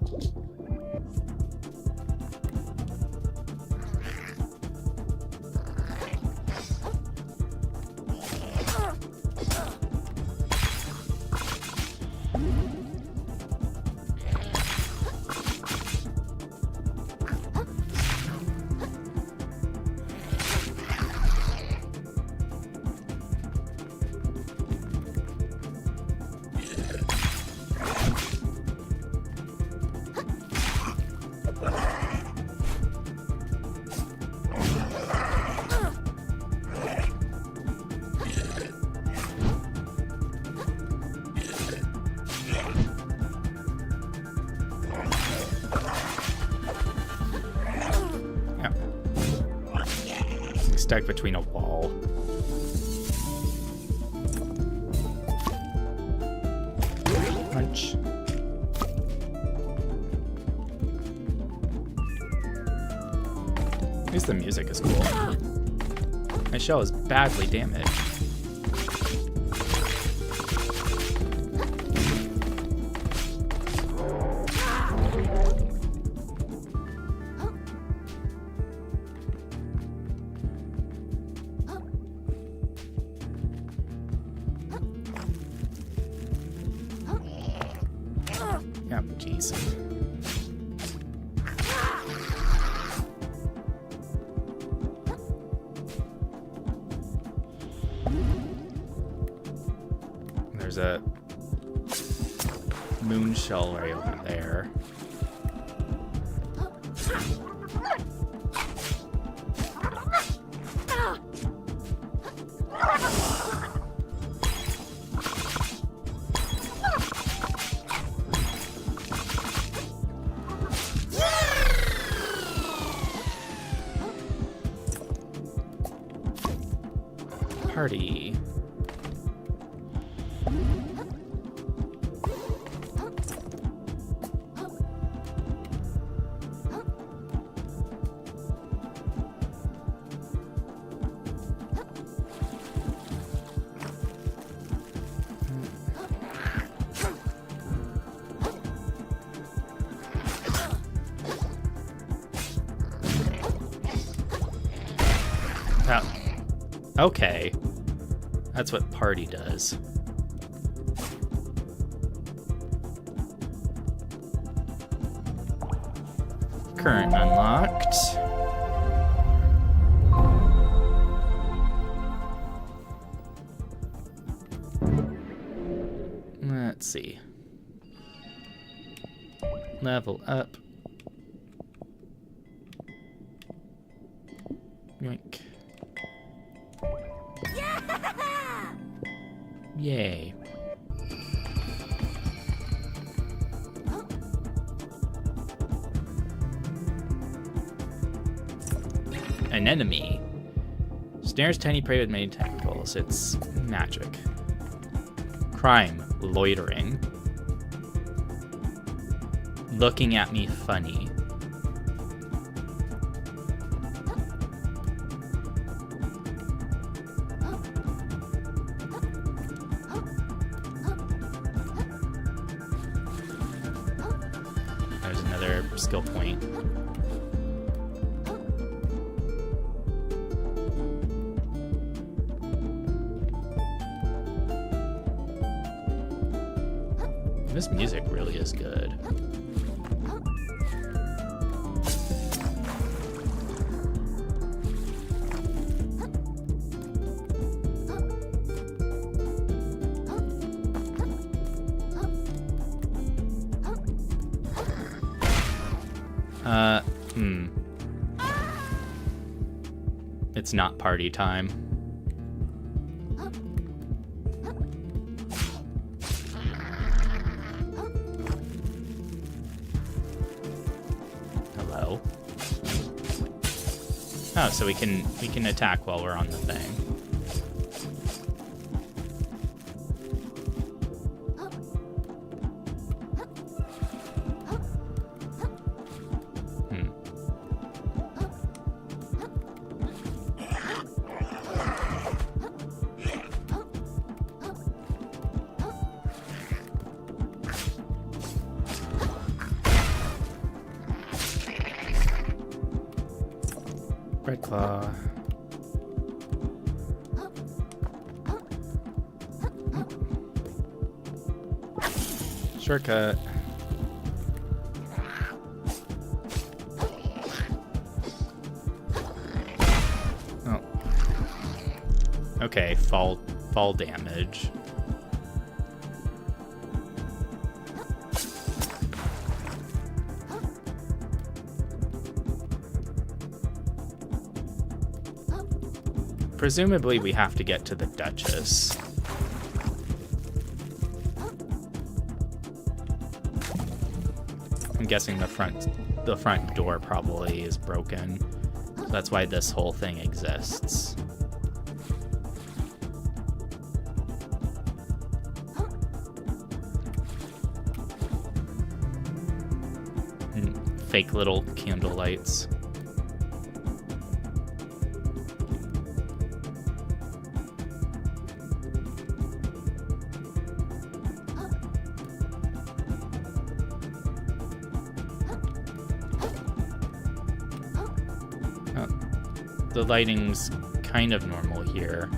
Stuck between a wall. Punch. At least the music is cool. My shell is badly damaged. Oh, jeez. There's a moon shell right over there. Party. Okay. That's what party does. Current unlocked. Let's see. Level up. Yoink. Yay. An enemy. Snares tiny prey with many tentacles. It's magic. Crime. Loitering. Looking at me funny. There's another skill point. This music really is good. It's not party time. Hello. Oh, so we can attack while we're on the thing. Red Claw. Shortcut. Oh. Okay, fall damage. Presumably we have to get to the Duchess. I'm guessing the front door probably is broken. So that's why this whole thing exists. Fake little candle lights. The lighting's kind of normal here.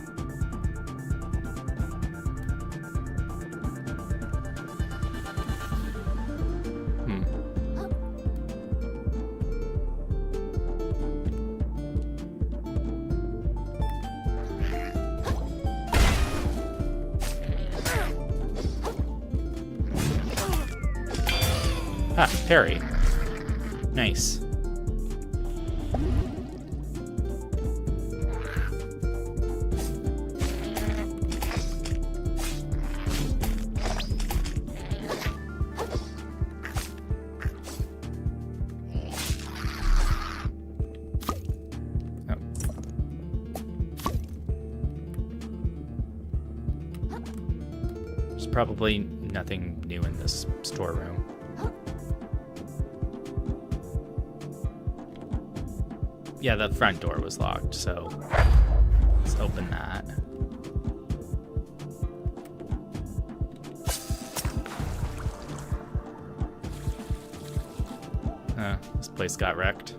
Ah, parry. Nice. Probably nothing new in this storeroom. Yeah, the front door was locked, so let's open that. This place got wrecked.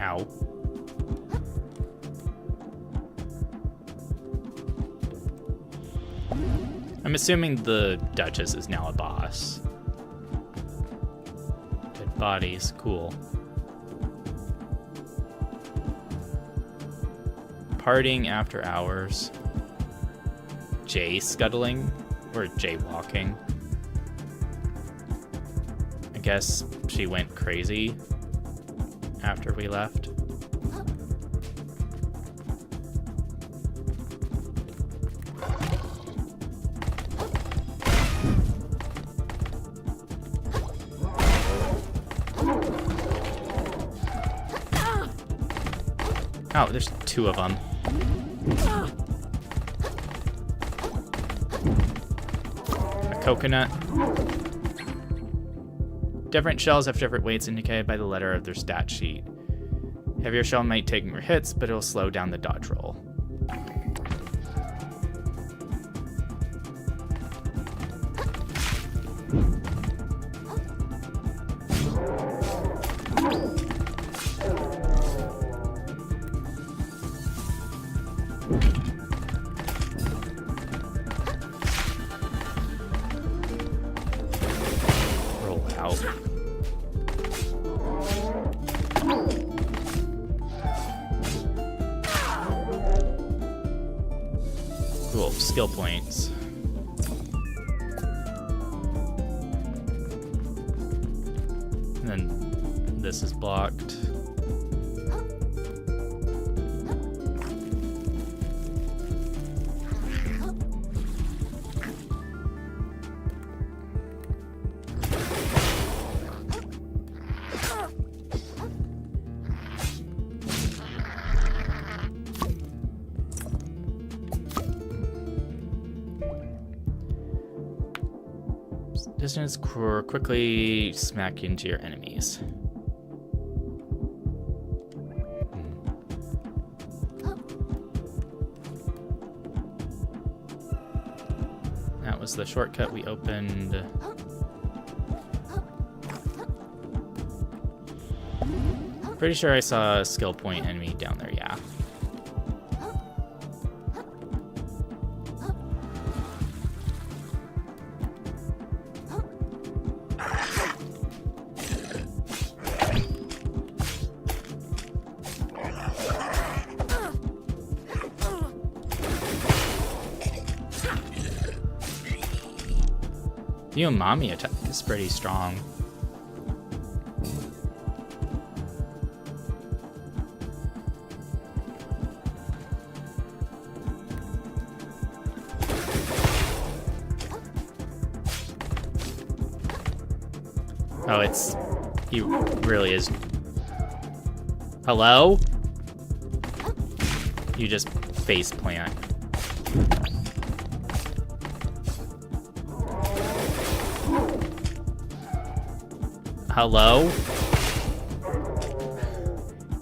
Ow. I'm assuming the Duchess is now a boss. Dead bodies, cool. Partying after hours. Jay scuttling or jaywalking. I guess she went crazy after we left. Oh, there's two of them. A coconut. Different shells have different weights indicated by the letter of their stat sheet. Heavier shell might take more hits, but it'll slow down the dodge roll. Roll out. Cool, skill points. And then this is blocked. Distance quickly smack into your enemies. That was the shortcut we opened. Pretty sure I saw a skill point enemy down there, yeah. The umami attack is pretty strong. Oh, he really is. Hello? You just face plant. Hello?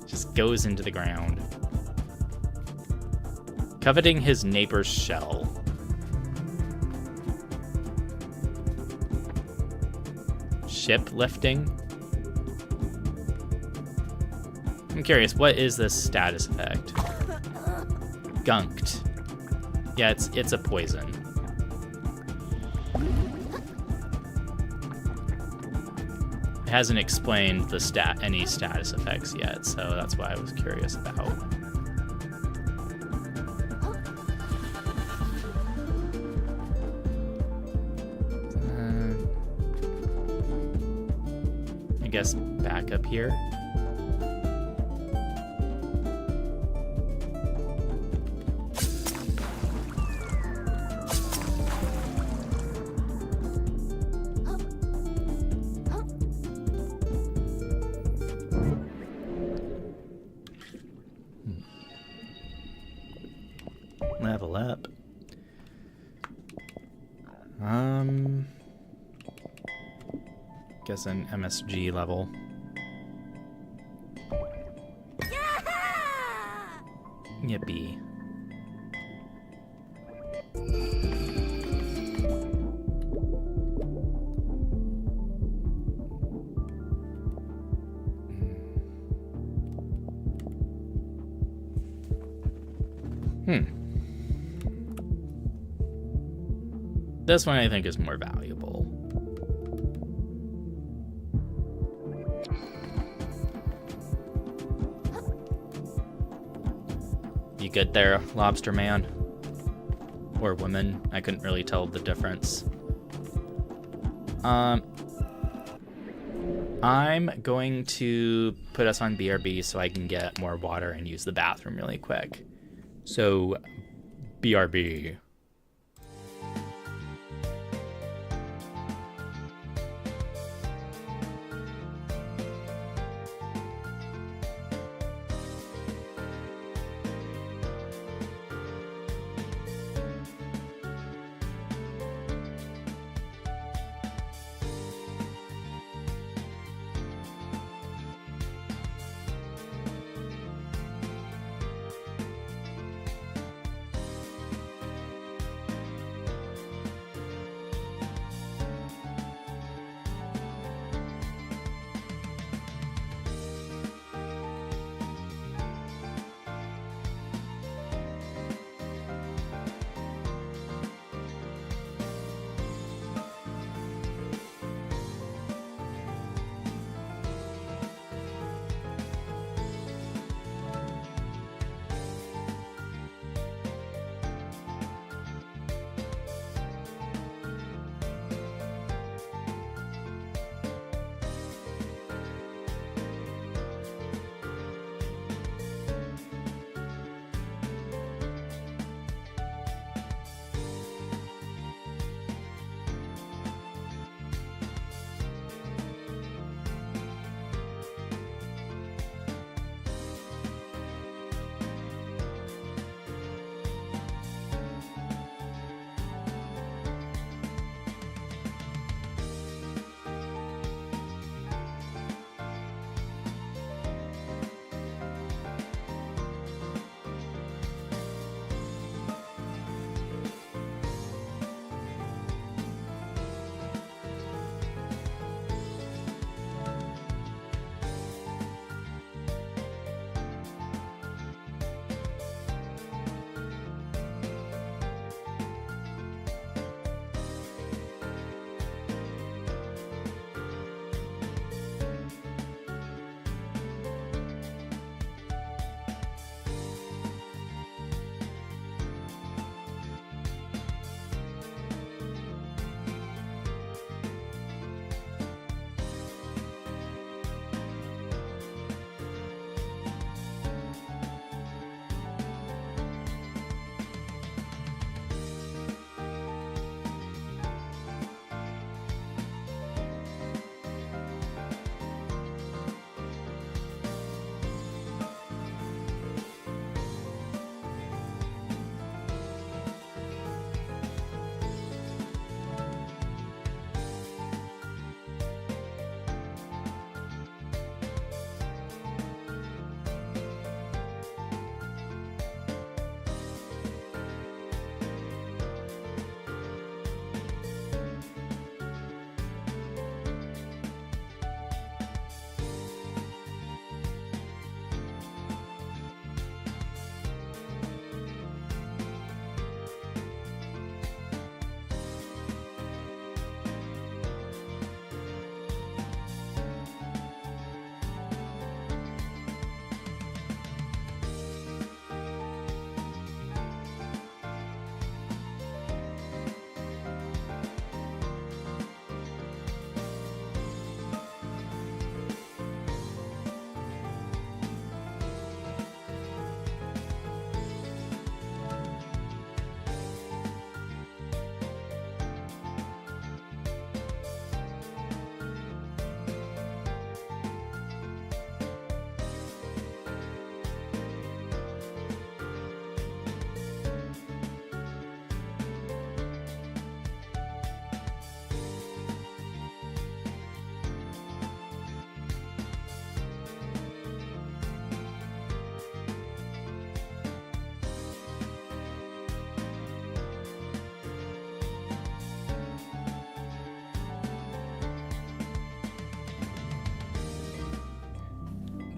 Just goes into the ground. Coveting his neighbor's shell. Ship lifting? I'm curious, what is this status effect? Gunked. Yeah, it's a poison. It hasn't explained any status effects yet, so that's why I was curious about. I guess back up here. Level up. Guess an MSG level. Yippee. This one I think is more valuable. You good there, lobster man? Or woman? I couldn't really tell the difference. I'm going to put us on BRB so I can get more water and use the bathroom really quick. So, BRB.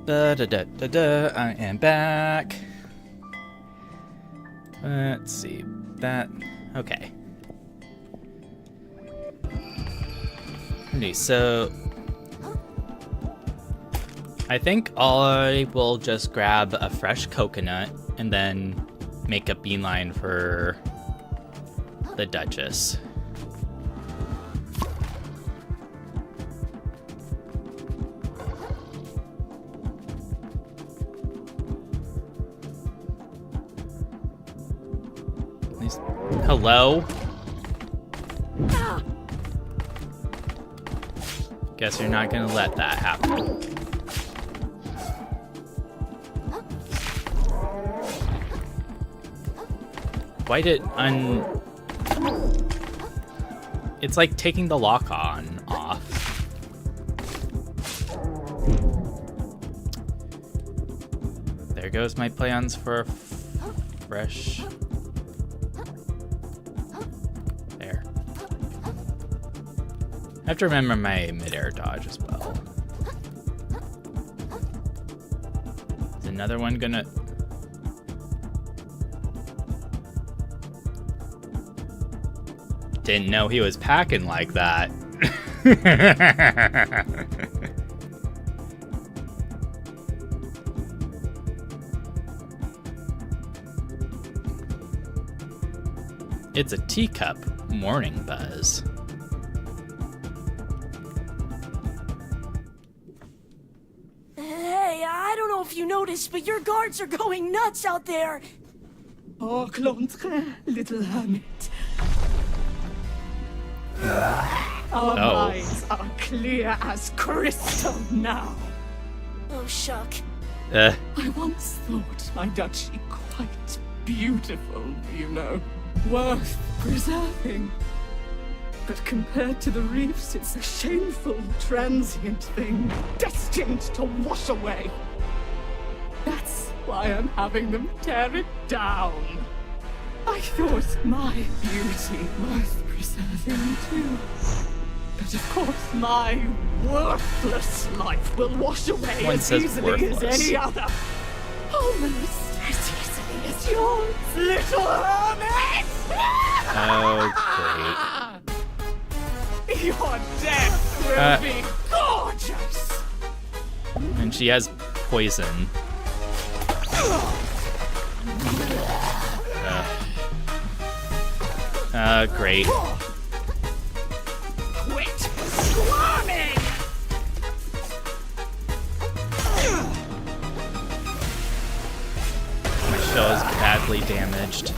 Da-da-da-da-da, I am back. Let's see. That... Okay. Okay, so... I think I will just grab a fresh coconut and then make a beeline for the Duchess. Hello? Guess you're not gonna let that happen. Why did It's like taking the lock on off. There goes my plans for a fresh... There. I have to remember my mid-air dodge as well. Is another one gonna... Didn't know he was packing like that. It's a teacup morning buzz. Hey, I don't know if you noticed, but your guards are going nuts out there. Oh, Clontre, little hermit. Our minds are clear as crystal now. Oh, shuck. I once thought my duchy quite beautiful, you know. Worth preserving. But compared to the reefs, it's a shameful, transient thing, destined to wash away. That's why I'm having them tear it down. I thought my beauty worth preserving too. But of course, my worthless life will wash away One as says easily as worthless. any other. Almost as easily as yours, little hermit! Oh, Your death will be gorgeous! great. And she has poison. Great. Quit squirming! My shell is badly damaged.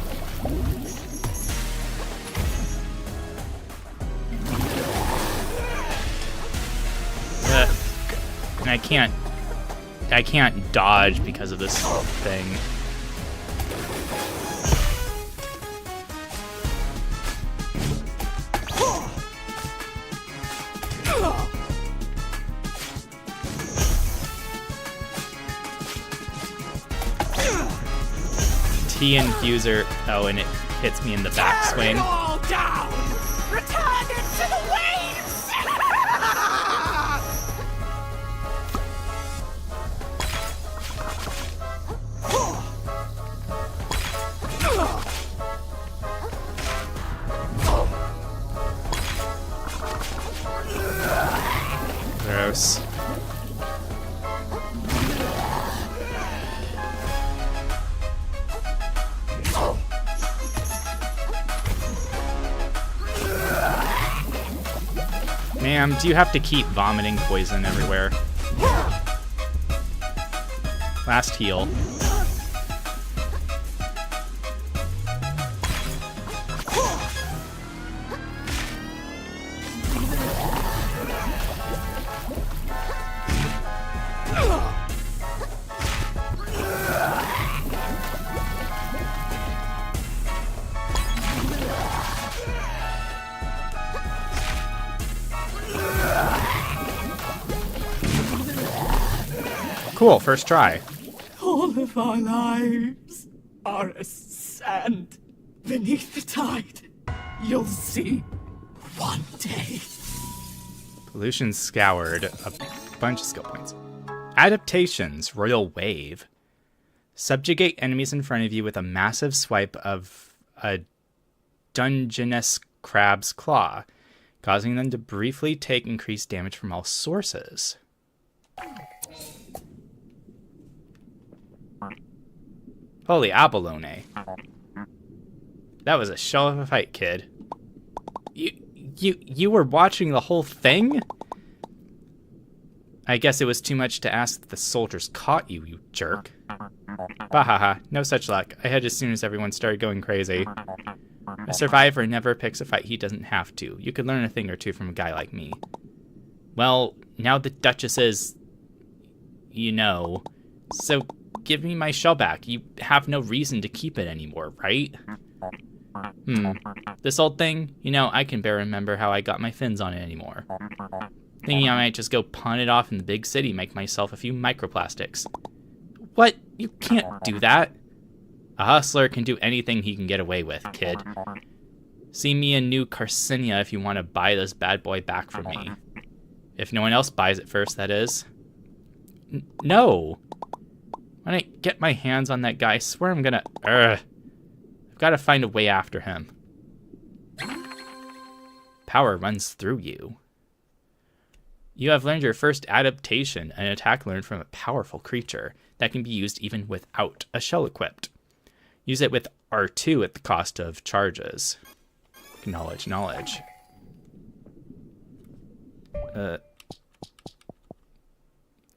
And I can't dodge because of this thing. T infuser. Oh, and it hits me in the backswing. Tear it all down! Return it to the waves! Gross. Ma'am, do you have to keep vomiting poison everywhere? Last heal. Cool, first try. All of our lives are as sand beneath the tide. You'll see one day. Pollution scoured. A bunch of skill points. Adaptations. Royal Wave. Subjugate enemies in front of you with a massive swipe of a Dungeness crab's claw, causing them to briefly take increased damage from all sources. Holy abalone. That was a shell of a fight, kid. You were watching the whole thing? I guess it was too much to ask that the soldiers caught you, you jerk. Bahaha, no such luck. I had as soon as everyone started going crazy. A survivor never picks a fight he doesn't have to. You could learn a thing or two from a guy like me. Well, now the Duchess is... you know. So give me my shell back. You have no reason to keep it anymore, right? This old thing, you know, I can barely remember how I got my fins on it anymore. Thinking I might just go pawn it off in the big city, make myself a few microplastics. What? You can't do that. A hustler can do anything he can get away with, kid. See me in New Carcinia if you want to buy this bad boy back from me. If no one else buys it first, that is. No! When I get my hands on that guy, I swear I'm gonna... I've got to find a way after him. Power runs through you. You have learned your first adaptation, an attack learned from a powerful creature that can be used even without a shell equipped. Use it with R2 at the cost of charges. Knowledge.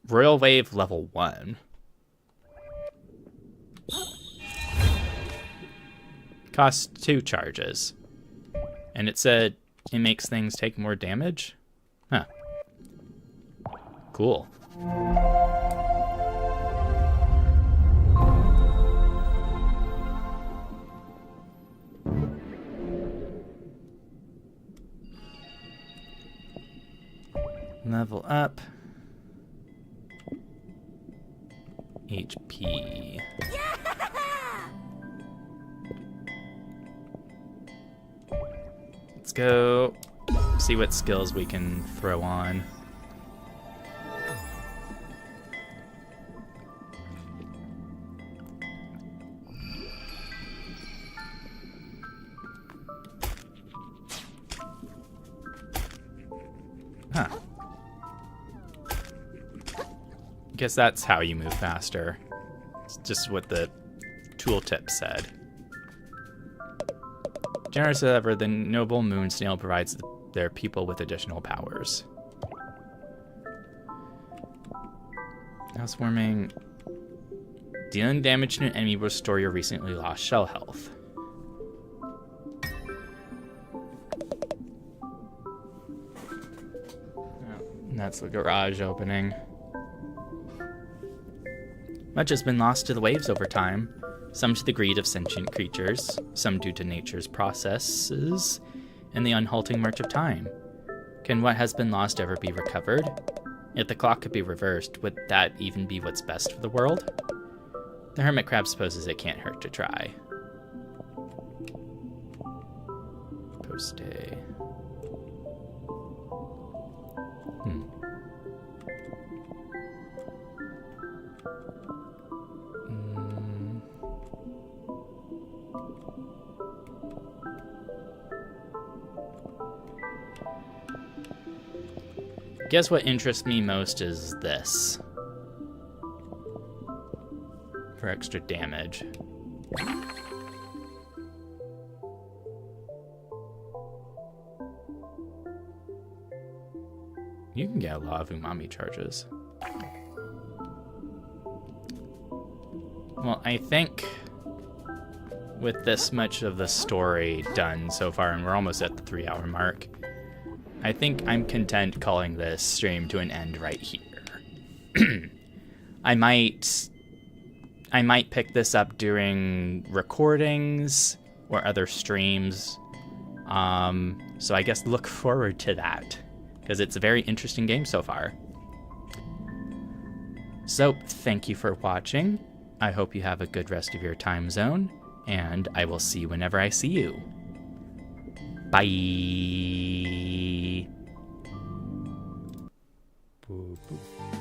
Royal Wave level 1. Costs 2 charges. And it said it makes things take more damage? Huh. Cool. Level up. HP. Let's go see what skills we can throw on. Huh. Guess that's how you move faster. It's just what the tooltip said. Generous as ever, the noble moon snail provides their people with additional powers. Housewarming. Dealing damage to an enemy will restore your recently lost shell health. And that's the garage opening. Much has been lost to the waves over time, some to the greed of sentient creatures, some due to nature's processes, and the unhalting march of time. Can what has been lost ever be recovered? If the clock could be reversed, would that even be what's best for the world? The hermit crab supposes it can't hurt to try. Post day. Guess what interests me most is this. For extra damage. You can get a lot of umami charges. Well, I think with this much of the story done so far, and we're almost at the 3-hour mark, I think I'm content calling this stream to an end right here. I might pick this up during recordings or other streams. So I guess look forward to that, because it's a very interesting game so far. So thank you for watching. I hope you have a good rest of your time zone, and I will see you whenever I see you. Bye. Boop, boop.